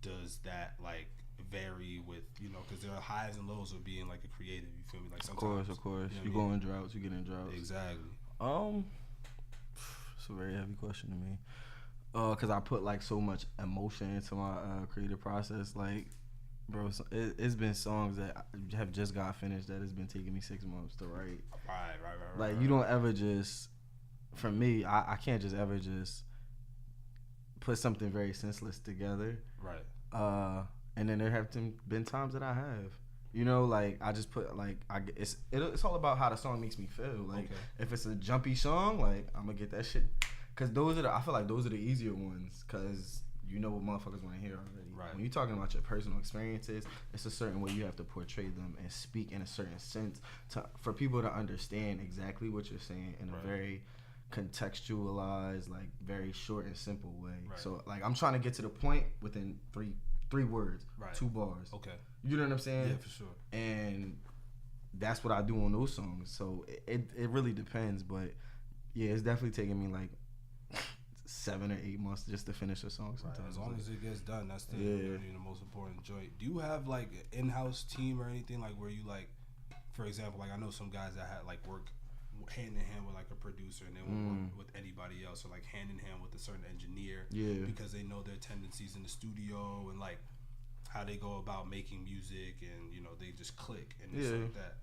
does that like vary with, you know, because there are highs and lows of being like a creative. You feel me? Like sometimes, Of course. You know You what I go mean? in droughts, you get in droughts. Exactly. It's a very heavy question to me. Cause I put like so much emotion into my creative process. Like, bro, it's been songs that have just got finished that it's been taking me 6 months to write. Right. Like you don't ever just, for me, I can't just ever just put something very senseless together. Right. And then there have been times that I have. You know, like I just put like it's all about how the song makes me feel. Like if it's a jumpy song, like I'm gonna get that shit. Cause I feel like those are the easier ones. Cause you know what motherfuckers want to hear already. Right. When you're talking about your personal experiences, it's a certain way you have to portray them and speak in a certain sense for people to understand exactly what you're saying in a very contextualized, like very short and simple way. Right. So like I'm trying to get to the point within three words, Right. 2 bars. Okay. You know what I'm saying? Yeah, for sure. And that's what I do on those songs. So it really depends, but yeah, it's definitely taking me like 7 or 8 months just to finish a song sometimes. Right. As long as it gets done, that's the most important joint. Do you have like an in-house team or anything like where you like, for example, like I know some guys that had like work hand in hand with like a producer and they won't work with anybody else, or like hand in hand with a certain engineer, because they know their tendencies in the studio and like how they go about making music, and you know they just click and it's like that.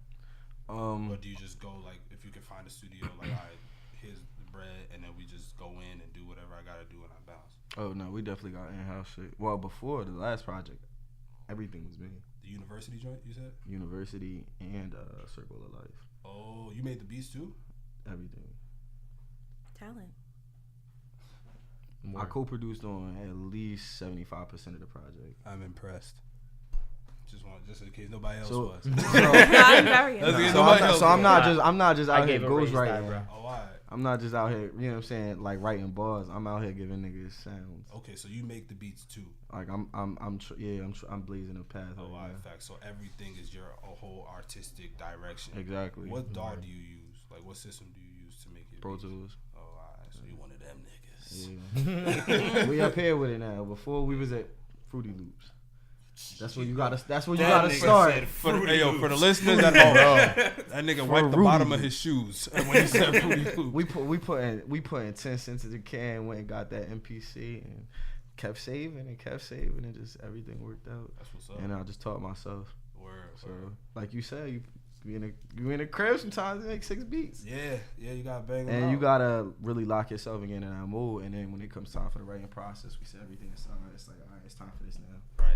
Or do you just go like, if you can find a studio, like, all right, here's the bread, and then we just go in and do whatever I gotta do and I bounce? Oh no, we definitely got in-house shit. Well, before the last project, everything was me. The university joint, you said? University and Circle of Life. Oh, you made the beats too? Everything. Talent. I co-produced on at least 75% of the project. I'm impressed. Just in case nobody else So- was. I'm very So I'm not just I out here gave a raise that, ghostwriting. bro. Oh, all right. I'm not just out here, you know what I'm saying, like writing bars. I'm out here giving niggas sounds. Okay, so you make the beats too. Like I'm blazing a path. Oh, right all right, now. facts. So everything is your whole artistic direction. Exactly. What DAW do you use? Like, what system do you use to make it? Pro Tools. Oh, all right. So you one of them niggas. Yeah. We up here with it now. Before we was at Fruity Loops. That's where you gotta. That's where you gotta start. For the listeners that that nigga wiped the Rudy. bottom of his shoes when he said Fruity Loops. We put in 10 cents in the can. Went and got that MPC and kept saving and just everything worked out. That's what's up. And I just taught myself. Word. So like you said, you in a crib sometimes you make 6 beats. Yeah, you gotta bang them And out. you gotta really lock yourself again in that mood. And then when it comes time for the writing process, we set everything aside. It's like, all right, it's time for this now. Right.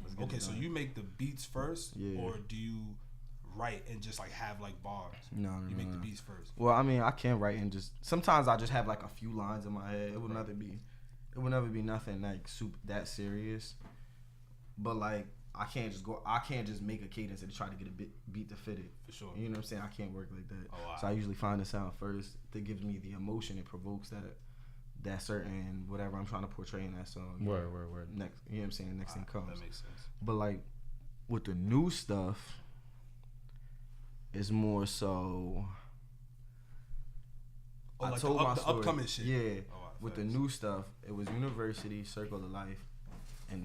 Let's get Okay, it so done. you make the beats first, Yeah. or do you write and just like have like bars? No. You make the beats first. Well, I mean, I can write and just sometimes I just have like a few lines in my head. It would never be nothing like super that serious. But like I can't just make a cadence and try to get a beat to fit it. For sure. You know what I'm saying? I can't work like that. Oh, wow. So I usually find the sound first that gives me the emotion it provokes that certain whatever I'm trying to portray in that song. Word. Next, you know what I'm saying? Next thing comes. That makes sense. But like with the new stuff, it's more so. Oh, I like told the my story. upcoming shit. Yeah. Oh, With facts. the new stuff, it was University, Circle of Life, And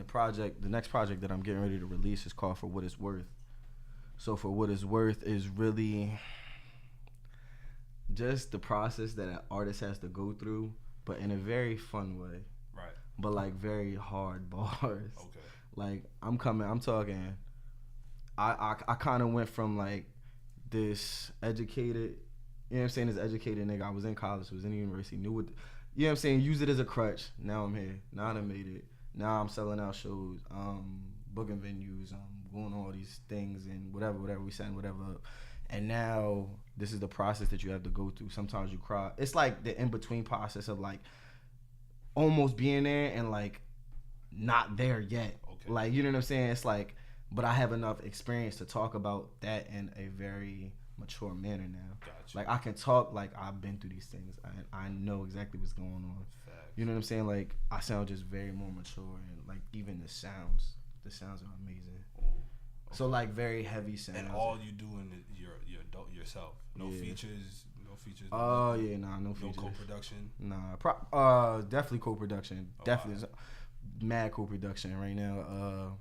the next project that I'm getting ready to release is called For What It's Worth. So For What It's Worth is really just the process that an artist has to go through, but in a very fun way. Right. But like very hard bars. Okay. Like I kind of went from like this educated, you know what I'm saying, this educated nigga. I was in college, was in the university, knew what, you know what I'm saying, use it as a crutch. Now I'm here. Now I done made it. Now I'm selling out shows, booking venues, going all these things and whatever, we setting whatever up. And now this is the process that you have to go through. Sometimes you cry. It's like the in-between process of like almost being there and like not there yet. Okay. Like, you know what I'm saying? It's like, but I have enough experience to talk about that in a very mature manner now. Gotcha. Like I can talk like I've been through these things. I know exactly what's going on. Facts. You know what I'm saying? Like I sound just very more mature, and like even the sounds are amazing. Oh, okay. So like very heavy sounds. And all you do in yourself. No features. Oh yeah, no features. No co-production. Nah, definitely co-production. Oh, definitely mad co-production right now.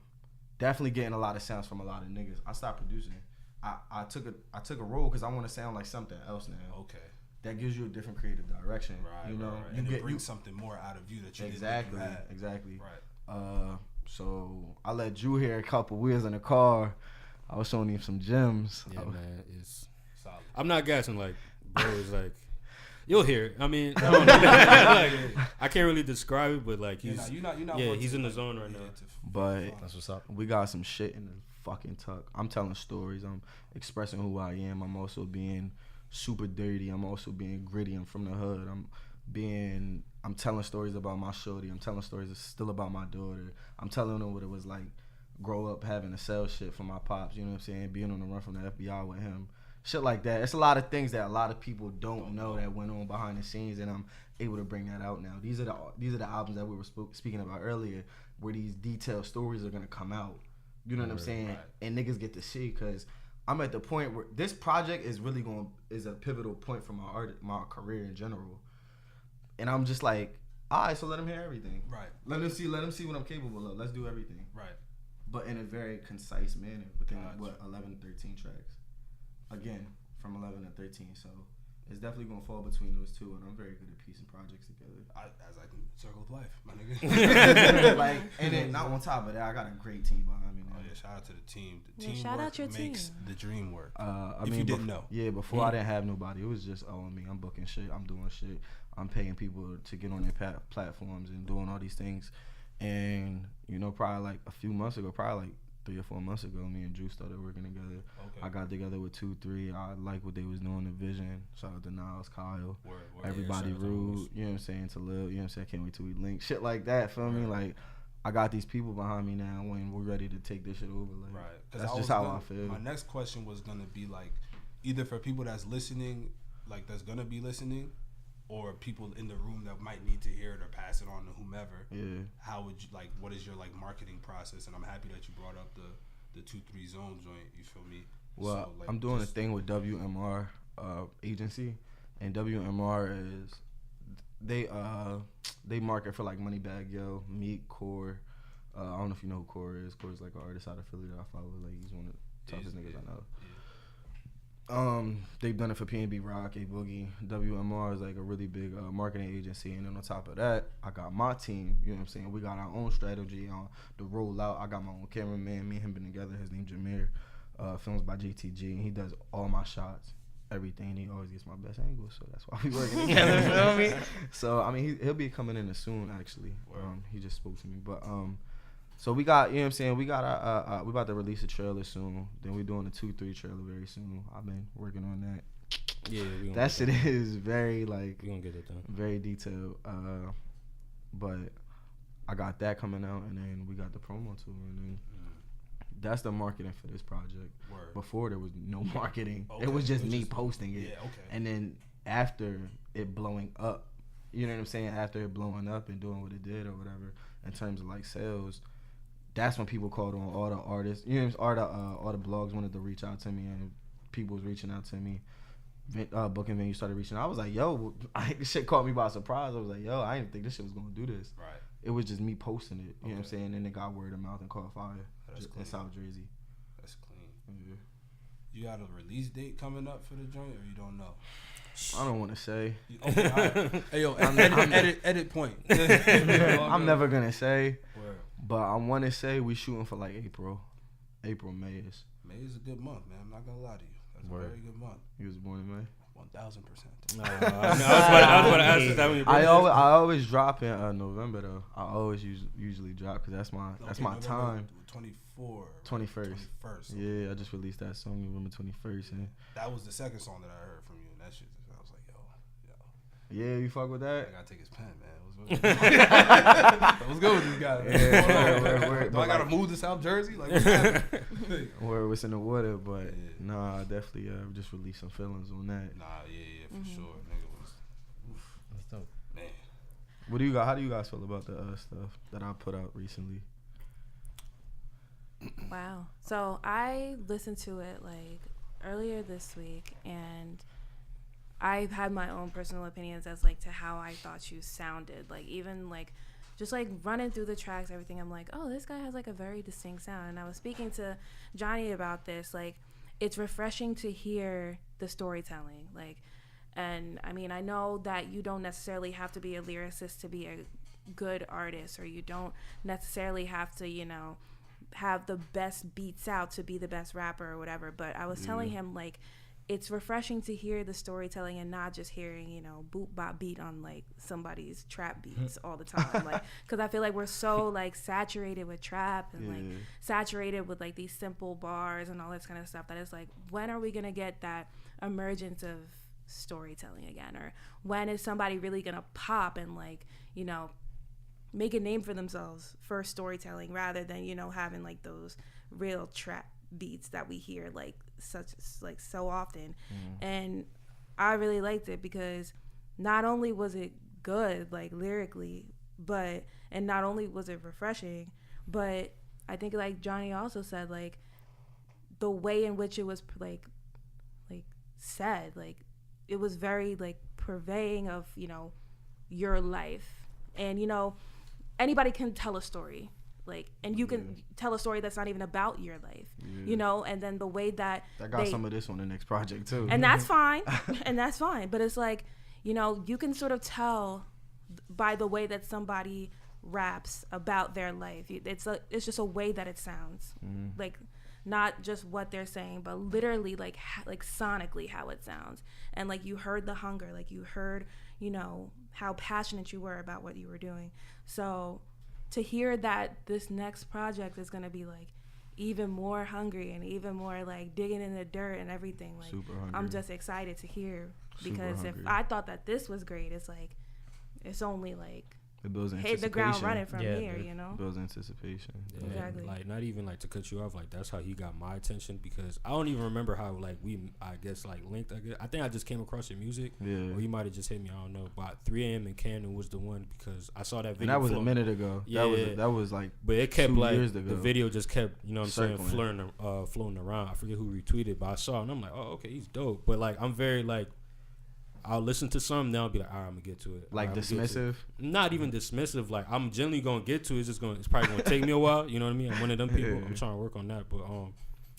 Definitely getting a lot of sounds from a lot of niggas. I stopped producing. I took a role because I want to sound like something else now. Okay. That gives you a different creative direction. Right. You know, right. And it brings something more out of you that you exactly, didn't have. Exactly. Right. So I let Drew hear a couple wheels in the car. I was showing him some gems. Yeah, man, it's solid. I'm not gassing like bro. Is like you'll hear it. I mean, I don't know. Like, I can't really describe it, but like he's you're not he's in the zone right now. But that's what's up. We got some shit in the fucking tuck. I'm telling stories. I'm expressing who I am. I'm also being super dirty. I'm also being gritty. I'm from the hood. I'm telling stories about my shorty. I'm telling stories still about my daughter. I'm telling them what it was like grow up having to sell shit for my pops, you know what I'm saying? Being on the run from the FBI with him. Shit like that. It's a lot of things that a lot of people don't know that went on behind the scenes, and I'm able to bring that out now. These are the albums that we were speaking about earlier, where these detailed stories are gonna come out. You know what I'm saying? Right. And niggas get to see, because I'm at the point where this project is really is a pivotal point for my career in general. And I'm just like, all right, so let them hear everything. Right. Let them see what I'm capable of. Let's do everything. Right. But in a very concise manner within 11, 13 tracks. Again, from 11 to 13. So it's definitely gonna fall between those two, and I'm very good at piecing projects together. As I can circle of life, my nigga. Like, and then not on top of that, I got a great team behind me. Oh yeah, shout out to the team. The shout out your makes team. The dream work. If you didn't know. Yeah, before I didn't have nobody. It was just on me. I'm booking shit. I'm doing shit. I'm paying people to get on their platforms and doing all these things. And you know, probably like a few months ago, probably like 3 or 4 months ago, me and Drew started working together. Okay. I got together with 2-3. I like what they was doing, the vision. Shout out to Niles, Kyle, everybody, Rude. You know what I'm saying? To Lil, you know what I'm saying? Can't wait till we link. Shit like that. Feel me? Like, I got these people behind me now when we're ready to take this shit over. Like, that's just how I feel. My next question was gonna be like, either for people that's listening, like that's gonna be listening, or people in the room that might need to hear it or pass it on to whomever. Yeah. How would you like? What is your like marketing process? And I'm happy that you brought up the 2-3 zone joint. You feel me? Well, so, like, I'm doing a thing with WMR agency, and WMR is they market for like Moneybagg Yo, Meek, Core. I don't know if you know who Core is. Core is like an artist out of Philly that I follow. Like he's one of the toughest niggas I know. They've done it for PNB Rock, A Boogie. WMR is like a really big marketing agency, and then on top of that, I got my team. You know what I'm saying? We got our own strategy on the rollout. I got my own cameraman. Me and him been together. His name's Jameer. Films by GTG, and he does all my shots, everything. He always gets my best angles, so that's why we working together. You know what I mean? So I mean, he'll be coming in soon. Actually, he just spoke to me, but So we got, you know what I'm saying, we got we about to release a trailer soon. Then we're doing a 2-3 trailer very soon. I've been working on that. Yeah, that shit is very like we gonna get it done. Very detailed. But I got that coming out, and then we got the promo tour, and then that's the marketing for this project. Word. Before there was no marketing. Okay. It was just me posting it. Yeah, okay. And then after it blowing up, you know what I'm saying? After it blowing up and doing what it did or whatever, in terms of like sales, that's when people called on all the artists. You know, all the blogs wanted to reach out to me, and people was reaching out to me. Booking venue started reaching out. I was like, yo, this shit caught me by surprise. I was like, yo, I didn't think this shit was gonna do this. Right. it was just me posting it. You know what I'm saying? And it got word of mouth and caught fire. That's In South Jersey. That's clean. Yeah. You got a release date coming up for the joint, or you don't know? I don't want to say. Okay, all right. Hey yo, edit point. I'm never gonna say, Word. but I want to say we shooting for like April, May is. May is a good month, man. I'm not gonna lie to you. That's Word. a very good month. He was born in May. 1000%. I was about to ask you that when you I always drop in November though. I always usually drop because that's my time. 21st. Yeah, I just released that song November 21st, and that was the second song that I heard from you, and that shit. I was like, yo. Yeah, you fuck with that? I gotta take his pen, man. What's good with this guy? Yeah, Do I gotta move to South Jersey? Like, what's happening? Where it's in the water, but nah, I definitely just released some feelings on that. Nah, yeah, for sure. Nigga was, That's dope. man. What do you got? How do you guys feel about the stuff that I put out recently? Wow. So I listened to it like earlier this week, and I've had my own personal opinions as like to how I thought you sounded. Like even like just like running through the tracks, everything, I'm like, oh, this guy has like a very distinct sound. And I was speaking to Johnny about this. Like it's refreshing to hear the storytelling. Like, and I mean, I know that you don't necessarily have to be a lyricist to be a good artist, or you don't necessarily have to, you know, have the best beats out to be the best rapper or whatever. But I was telling him like it's refreshing to hear the storytelling and not just hearing, you know, boop bop beat on like somebody's trap beats all the time. Like, because I feel like we're so like saturated with trap and like saturated with like these simple bars and all this kind of stuff that it's like, when are we gonna get that emergence of storytelling again? Or when is somebody really gonna pop and like, you know, make a name for themselves for storytelling rather than, you know, having like those real trap beats that we hear like so often. And I really liked it because not only was it good like lyrically, but and not only was it refreshing, but I think like Johnny also said, like the way in which it was like said, like it was very like purveying of, you know, your life. And, you know, anybody can tell a story, like, and you can tell a story that's not even about your life, you know, and then the way that I got some of this on the next project too. And that's fine. And that's fine. But it's like, you know, you can sort of tell by the way that somebody raps about their life. It's just a way that it sounds, like not just what they're saying, but literally like sonically how it sounds. And like you heard the hunger, like you heard, you know, how passionate you were about what you were doing. So to hear that this next project is going to be like even more hungry and even more like digging in the dirt and everything, like I'm just excited to hear, because if I thought that this was great, it's like it's only like it builds hit the ground running from here, you know. Builds anticipation. Yeah, exactly. Like not even like to cut you off, like that's how he got my attention, because I don't even remember how like I guess like linked. I think I just came across your music, or you might have just hit me. I don't know. But 3 a.m. in Camden was the one, because I saw that video. And that was a minute ago. Yeah, that was like. But it kept 2 like years ago. The video just kept, you know what I'm Circling. saying, floating around. I forget who retweeted, but I saw it and I'm like, oh, okay, he's dope. But like I'm very like, I'll listen to something, then I'll be like, all right, I'm gonna get to it. Like dismissive? Not even dismissive. Like I'm generally gonna get to it. It's probably gonna take me a while. You know what I mean? I'm one of them people. I'm trying to work on that. But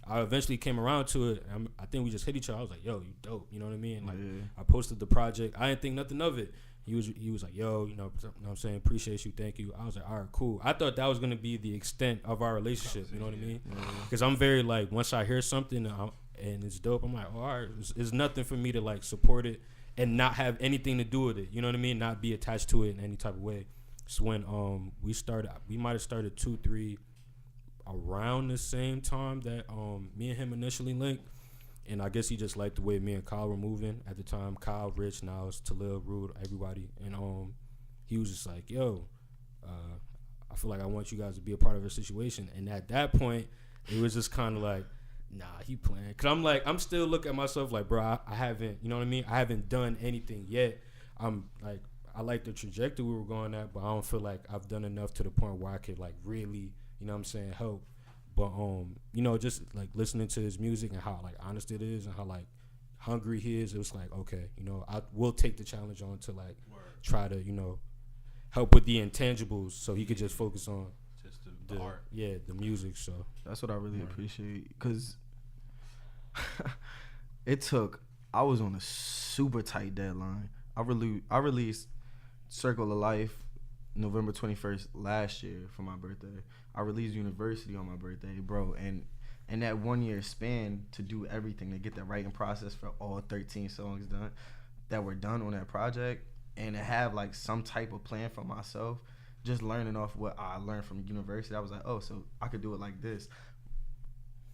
I eventually came around to it. I think we just hit each other. I was like, yo, you dope. You know what I mean? Like I posted the project. I didn't think nothing of it. He was like, yo, you know what I'm saying? Appreciate you. Thank you. I was like, all right, cool. I thought that was gonna be the extent of our relationship. You know what I mean? Because I'm very like, once I hear something and it's dope, I'm like, oh, all right, it's nothing for me to like support it and not have anything to do with it. You know what I mean? Not be attached to it in any type of way. So when we might have started 2-3 around the same time that me and him initially linked. And I guess he just liked the way me and Kyle were moving at the time. Kyle, Rich, Niles, Talil, Rude, everybody. And he was just like, yo, I feel like I want you guys to be a part of a situation. And at that point, it was just kind of like, nah, he playing. Cause I'm like, I'm still looking at myself like, bro, I haven't, you know what I mean? I haven't done anything yet. I'm like, I like the trajectory we were going at, but I don't feel like I've done enough to the point where I could like really, you know what I'm saying, help. But you know, just like listening to his music and how like honest it is and how like hungry he is, it was like, okay, you know, I will take the challenge on to like try to, you know, help with the intangibles, so he could just focus on Just the art. Yeah, the music. So That's what I really appreciate, because I was on a super tight deadline. I released Circle of Life November 21st last year for my birthday. I released University on my birthday, bro, and in that 1 year span to do everything, to get the writing process for all 13 songs done that were done on that project, and to have like some type of plan for myself, just learning off what I learned from university, I was like, oh, so I could do it like this.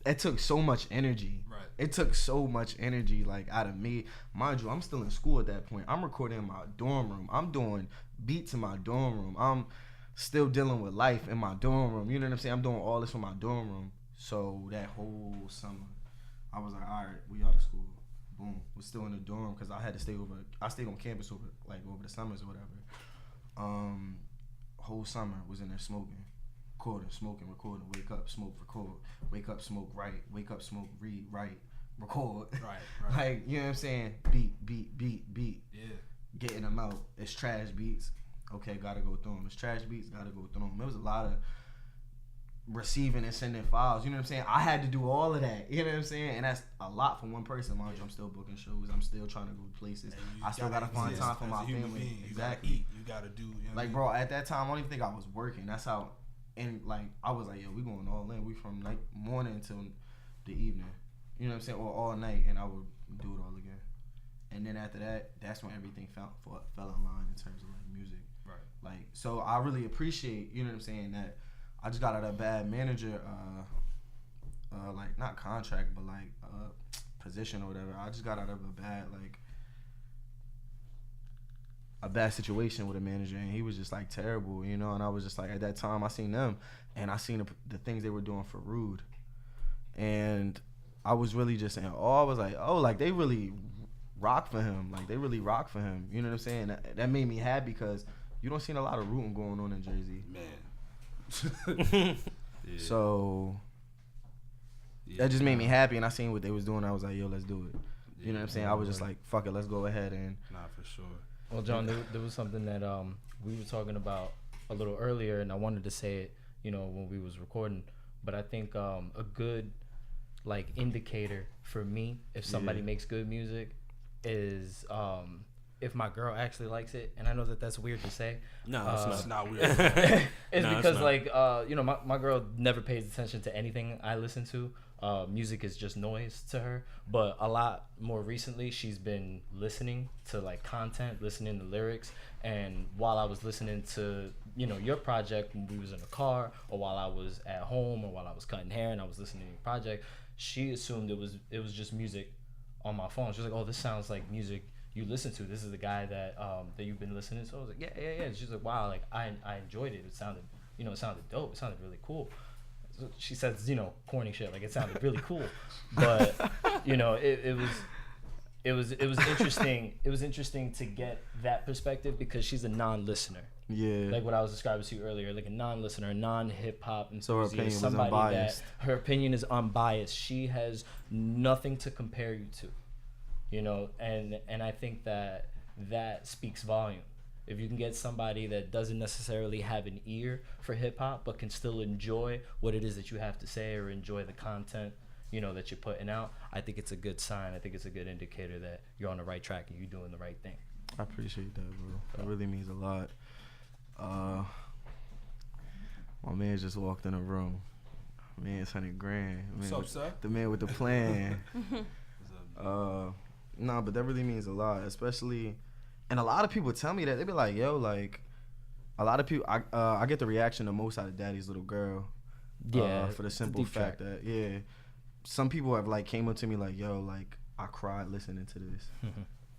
It took so much energy. Right. It took so much energy, like, out of me. Mind you, I'm still in school at that point. I'm recording in my dorm room. I'm doing beats in my dorm room. I'm still dealing with life in my dorm room. You know what I'm saying? I'm doing all this in my dorm room. So that whole summer, I was like, all right, we out of school. Boom. We're still in the dorm because I had to stay over. I stayed on campus over the summers or whatever. Whole summer was in there smoking. Recording, wake up, smoke, record, wake up, smoke, write, wake up, smoke, read, write, record. Right. Like, you know what I'm saying? Beat. Yeah. Getting them out. It's trash beats. Okay, gotta go through them. It's trash beats, gotta go through them. There was a lot of receiving and sending files. You know what I'm saying? I had to do all of that. You know what I'm saying? And that's a lot for one person. Mind you, I'm still booking shows. I'm still trying to go places. I still gotta find time for my family. Exactly. You gotta do. You know like, bro, at that time, I don't even think I was working. That's how. And like, I was like, yo, we going all in. We from like morning until the evening. You know what I'm saying? Or all night, and I would do it all again. And then after that, that's when everything fell in line in terms of like music. Right. Like, so I really appreciate, you know what I'm saying, that I just got out of a bad manager, like not contract, but like position or whatever. I just got out of a bad situation with a manager, and he was just like terrible, you know. And I was just like, at that time, I seen them, and I seen the things they were doing for Rude, and I was really just saying, oh, I was like, oh, like they really rock for him, like they really rock for him. You know what I'm saying? That made me happy because you don't see a lot of rooting going on in Jersey, man. Yeah. So that just made me happy, and I seen what they was doing. I was like, yo, let's do it. You know what I'm saying? I was just like, fuck it, let's go ahead and. Nah, for sure. Well, John, there was something that we were talking about a little earlier, and I wanted to say it, you know, when we was recording. But I think a good like indicator for me if somebody makes good music is if my girl actually likes it. And I know that that's weird to say. No, It's not weird. It's because like you know, my girl never pays attention to anything I listen to. Music is just noise to her, but a lot more recently she's been listening to like content, listening to lyrics. And while I was listening to, you know, your project when we was in the car, or while I was at home, or while I was cutting hair and I was listening to your project, she assumed it was just music on my phone. She was like, oh, this sounds like music you listen to. This is the guy that you've been listening to. I was like, yeah. She's like, wow, like I enjoyed it. It sounded dope. It sounded really cool. She says, you know, corny shit, like it sounded really cool, but you know, it was interesting. It was interesting to get that perspective because she's a non-listener. Yeah. Like what I was describing to you earlier, like a non-listener, a non-hip hop enthusiast, So her opinion was somebody unbiased. that her opinion is unbiased. She has nothing to compare you to, you know, and I think that speaks volume. If you can get somebody that doesn't necessarily have an ear for hip hop, but can still enjoy what it is that you have to say or enjoy the content, you know, that you're putting out, I think it's a good sign. I think it's a good indicator that you're on the right track and you're doing the right thing. I appreciate that, bro. That really means a lot. My man just walked in the room. Man's $100,000. What's up, sir? The man with the plan. Nah, but that really means a lot, especially. And a lot of people tell me that. They be like, yo, like, a lot of people, I get the reaction the most out of Daddy's Little Girl. Yeah. For the simple fact that, some people have, like, came up to me like, yo, like, I cried listening to this.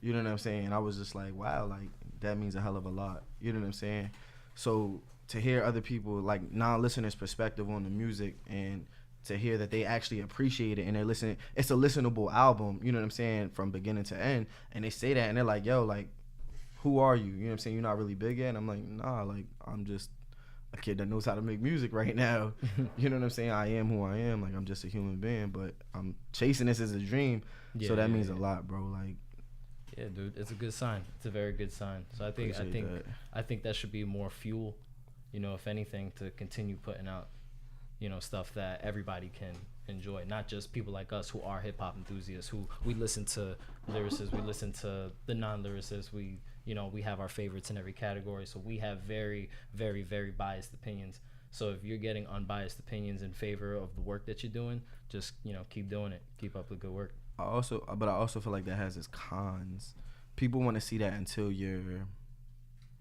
You know what I'm saying? And I was just like, wow, like, that means a hell of a lot. You know what I'm saying? So to hear other people, like, non-listeners' perspective on the music, and to hear that they actually appreciate it and they're listening, it's a listenable album, you know what I'm saying, from beginning to end. And they say that and they're like, yo, like, who are you? You know what I'm saying? You're not really big yet? And I'm like, nah, like, I'm just a kid that knows how to make music right now. You know what I'm saying? I am who I am. Like, I'm just a human being, but I'm chasing this as a dream. So that means a lot, bro. Like, Yeah, dude, it's a good sign. It's a very good sign. So I think that should be more fuel, you know, if anything, to continue putting out, you know, stuff that everybody can enjoy, not just people like us who are hip hop enthusiasts, who we listen to lyricists, we listen to the non-lyricists, we, you know, we have our favorites in every category, so we have very, very, very biased opinions. So if you're getting unbiased opinions in favor of the work that you're doing, just, you know, keep doing it, keep up the good work. I also feel like that has its cons. People want to see that until you're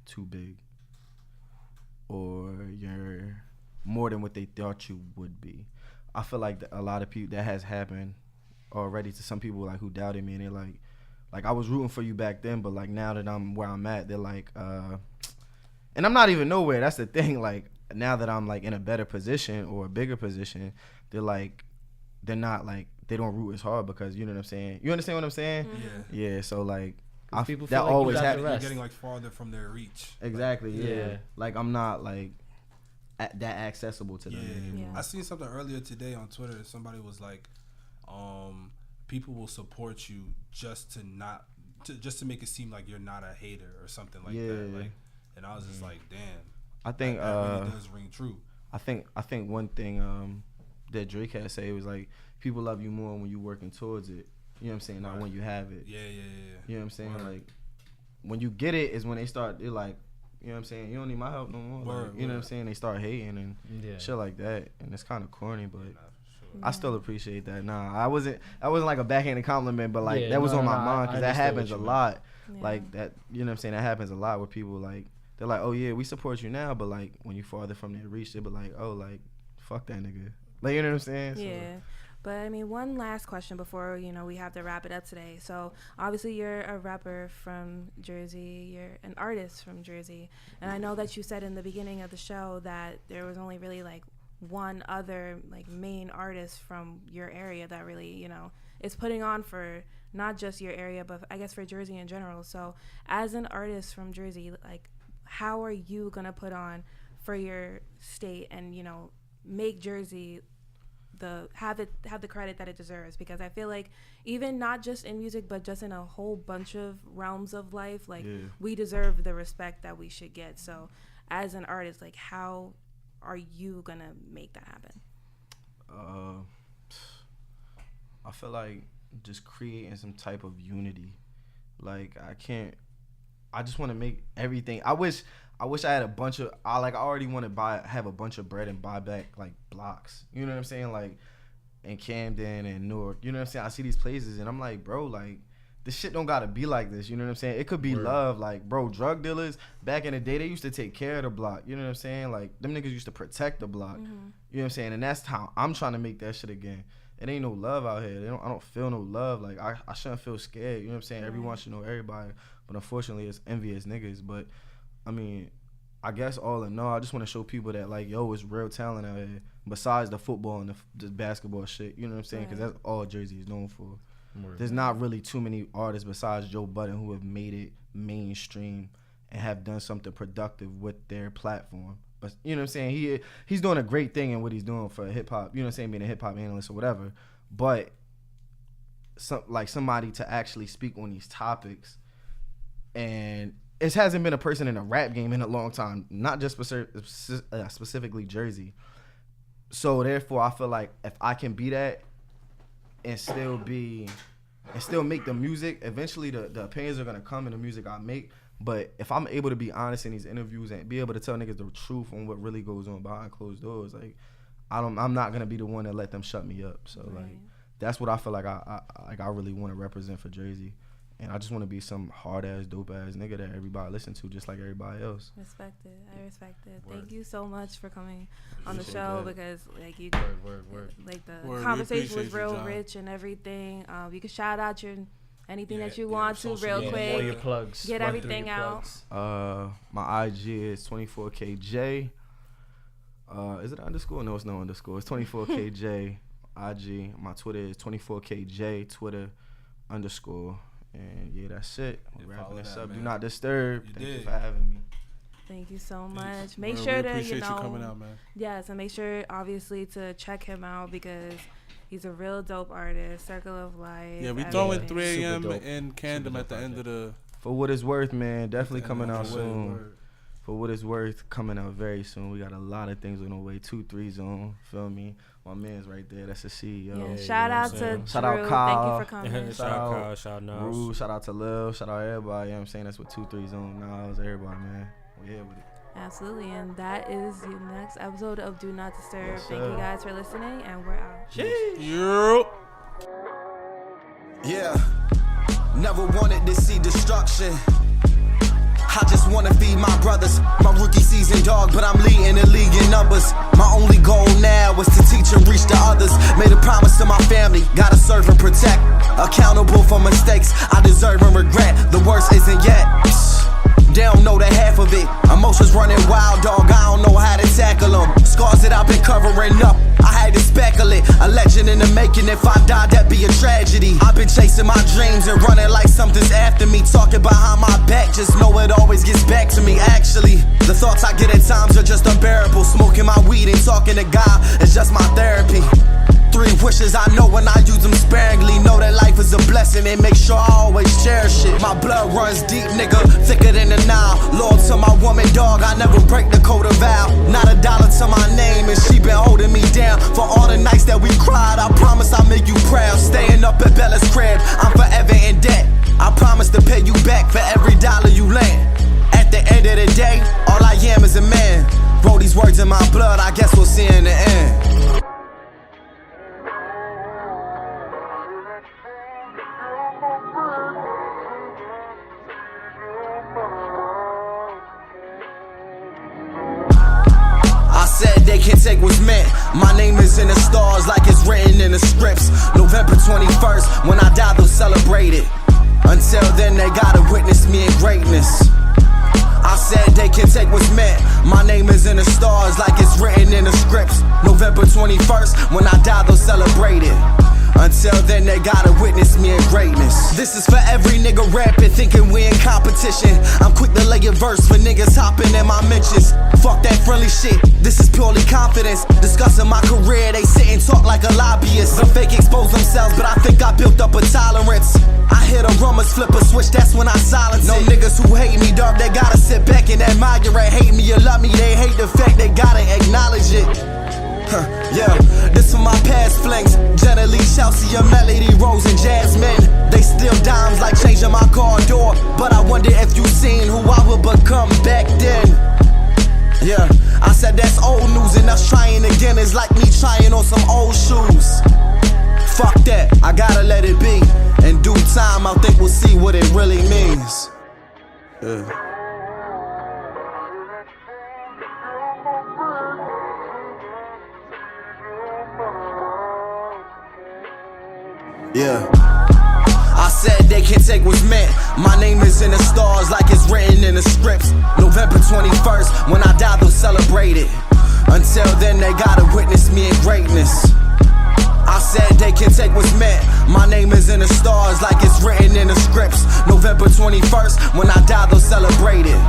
too big, or you're more than what they thought you would be. I feel like a lot of people, that has happened already to some people, like, who doubted me, and they're like I was rooting for you back then, but like now that I'm where I'm at, they're like, and I'm not even nowhere. That's the thing. Like, now that I'm like in a better position or a bigger position, they're not like, they don't root as hard, because, you know what I'm saying? You understand what I'm saying? Mm-hmm. Yeah. So like, People that feel like always you got the happens. You're rest. getting like farther from their reach. Exactly. Yeah. Yeah. Like, I'm not like that accessible to them anymore. I seen something earlier today on Twitter. Somebody was like, people will support you just to make it seem like you're not a hater or something like that. Like, and I was just like, damn. I think that really does ring true. I think one thing that Drake had say was like, people love you more when you working towards it. You know what I'm saying? Not when you have it. Yeah. You know what I'm saying? Word. Like, when you get it is when they're like, you know what I'm saying? You don't need my help no more. Word, like, you know what I'm saying? They start hating and shit like that, and it's kind of corny, but I still appreciate that. I wasn't like a backhanded compliment, but like, that was on my mind, because that happens a lot. Yeah. Like that, you know what I'm saying? That happens a lot where people like, they're like, oh yeah, we support you now, but like, when you farther from their reach, they be like, oh, like, fuck that nigga. Like, you know what I'm saying? Yeah. But I mean, one last question before, you know, we have to wrap it up today. So obviously you're a rapper from Jersey, you're an artist from Jersey, and I know that you said in the beginning of the show that there was only really like one other like main artist from your area that really, you know, is putting on for not just your area, but I guess for Jersey in general. So as an artist from Jersey, like, how are you gonna put on for your state and, you know, make Jersey have the credit that it deserves? Because I feel like even not just in music, but just in a whole bunch of realms of life, like, we deserve the respect that we should get. So as an artist, like, how are you gonna make that happen? I feel like just creating some type of unity. Like, I just want to make everything. I wish I had a bunch of, I already want to have a bunch of bread and buy back like blocks. You know what I'm saying? Like in Camden and Newark. You know what I'm saying? I see these places and I'm like, bro, like, this shit don't gotta be like this. You know what I'm saying? It could be love. Like, bro, drug dealers back in the day, they used to take care of the block. You know what I'm saying? Like, them niggas used to protect the block. You know what I'm saying? And that's how I'm trying to make that shit again. It ain't no love out here. I don't feel no love. Like, I shouldn't feel scared. You know what I'm saying? Everyone should know everybody. But unfortunately, it's envious niggas. But I mean, I guess all in all, I just want to show people that, like, yo, it's real talent out here. Besides the football and the basketball shit. You know what I'm saying? Because that's all Jersey is known for. There's not really too many artists besides Joe Budden who have made it mainstream and have done something productive with their platform. But you know what I'm saying? He's doing a great thing in what he's doing for hip hop. You know what I'm saying? Being a hip hop analyst or whatever. But somebody to actually speak on these topics, and it hasn't been a person in a rap game in a long time. Not just specifically Jersey. So therefore, I feel like if I can be that and still make the music, eventually the opinions are gonna come in the music I make. But if I'm able to be honest in these interviews and be able to tell niggas the truth on what really goes on behind closed doors, like, I'm not gonna be the one that let them shut me up. So like, that's what I feel like I really want to represent for Jersey. And I just want to be some hard-ass, dope-ass nigga that everybody listen to just like everybody else. Respect it. I respect it. Word. Thank you so much for coming on the show, because like you, Word. like the Word, we conversation was appreciate you, real John. rich and everything. You can shout out anything that you yeah, want to social real media. quick. All your plugs. Get Run through everything your out. plugs. My IG is 24kj. Is it underscore? No, it's no underscore. It's 24kj IG. My Twitter is 24kj Twitter _. And yeah, that's it. We're Yeah, wrapping follow this that, up. man. Do not disturb. You Thank you did. for having me. Thank you so much. Make Word, sure we to, appreciate you know, you coming out, man. yes, and make sure obviously to check him out, because He's a real dope artist. Circle of Life. Yeah, we throwing everything. 3 a.m. Super dope. in Camden at the end of the. For what it's worth, man, definitely And coming on out the way, soon. word. For what it's worth, coming out very soon. We got a lot of things on the way. 2-3 zone, feel me? My man's right there. That's the CEO. Yeah, Yeah, shout you know out what to I'm Drew. Shout out Kyle. Thank you for coming. Shout out Kyle, shout out Nas. Rue, shout out to Lil, shout out everybody. You know what I'm saying? That's what 2-3 zone. Nas, everybody, man. We here with it. Absolutely, and that is the next episode of Do Not Disturb. Yes, Thank you sir. guys for listening, and we're out. Yeah, never wanted to see destruction. I just wanna feed my brothers. My rookie season dog, but I'm leading the league in numbers. My only goal now was to teach and reach the others. Made a promise to my family, gotta serve and protect. Accountable for mistakes I deserve and regret. The worst isn't yet. They don't know the half of it. Emotions running wild, dog, I don't know how to tackle them. Scars that I've been covering up, I had to speculate. A legend in the making, if I died, that'd be a tragedy. I've been chasing my dreams and running like something's after me. Talking behind my back, just know it always gets back to me. Actually, the thoughts I get at times are just unbearable. Smoking my weed and talking to God is just my therapy. 3 wishes I know when I use them sparingly. Know that life is a blessing and make sure I always cherish it. My blood runs deep, nigga, thicker than the Nile. Lord to my woman, dog, I never break the code of vow. Not a dollar to my name, and she been holding me down. For all the nights that we cried, I promise I'll make you proud. Staying up at Bella's crib, I'm forever in debt. I promise to pay you back for every dollar you lend. At the end of the day, all I am is a man. Wrote these words in my blood, I guess we'll see in the end. They can't take what's meant. My name is in the stars like it's written in the scripts. November 21st, when I die they'll celebrate it. Until then they gotta witness me in greatness. I said they can take what's meant. My name is in the stars like it's written in the scripts. November 21st, when I die they'll celebrate it. Until then they gotta witness me in greatness. This is for every nigga rapping, thinking we in competition. I'm quick to lay a verse for niggas hopping in my mentions. Fuck that friendly shit, this is purely confidence. Discussing my career, they sit and talk like a lobbyist. The fake expose themselves, but I think I built up a tolerance. I hear the rumors, flip a switch, that's when I silence it. No niggas who hate me, dog, they gotta sit back and admire it. Hate me or love me, they hate the fact, they gotta acknowledge it. Yeah, this for my past flings. Generally Chelsea, a Melody, Rose, and Jasmine. They still dimes like changing my car door. But I wonder if you seen who I would become back then. Yeah, I said that's old news and us trying again is like me trying on some old shoes. Fuck that, I gotta let it be. In due time, I think we'll see what it really means. Yeah. Yeah, I said they can't take what's meant. My name is in the stars like it's written in the scripts. November 21st, when I die they'll celebrate it. Until then they gotta witness me in greatness. I said they can take what's meant. My name is in the stars like it's written in the scripts. November 21st, when I die they'll celebrate it.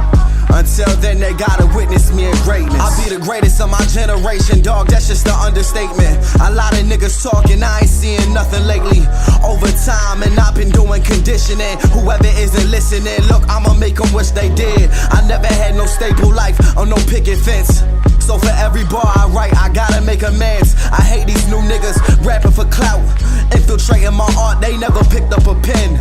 Until then they gotta witness me in greatness. I'll be the greatest of my generation, dog, that's just an understatement. A lot of niggas talking, I ain't seeing nothing lately. Over time, and I've been doing conditioning. Whoever isn't listening, look, I'ma make them wish they did. I never had no stable life or no picket fence. So for every bar I write, I gotta make amends. I hate these new niggas rapping for clout, infiltrating my art, they never picked up a pen.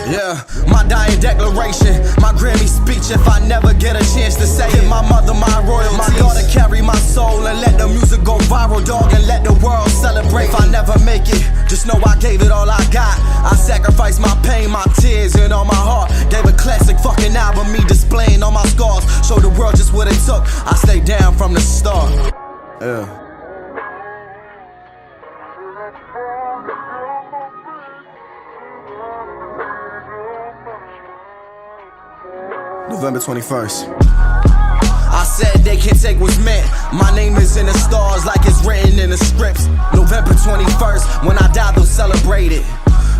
Yeah, my dying declaration, my Grammy speech if I never get a chance to say it. My mother, my royalties. My daughter carry my soul and let the music go viral, dog, and let the world celebrate. If I never make it, just know I gave it all I got. I sacrificed my pain, my tears, and all my heart. Gave a classic fucking album, me displaying all my scars. Show the world just what it took, I stayed down from the start. Yeah. November 21st. I said they can't take what's meant. My name is in the stars like it's written in the scripts. November 21st, when I die they'll celebrate it.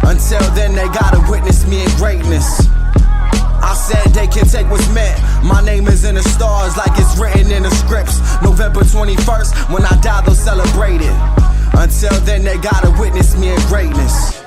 Until then they gotta witness me in greatness. I said they can take what's meant. My name is in the stars like it's written in the scripts. November 21st, when I die they'll celebrate it. Until then, they gotta witness me in greatness.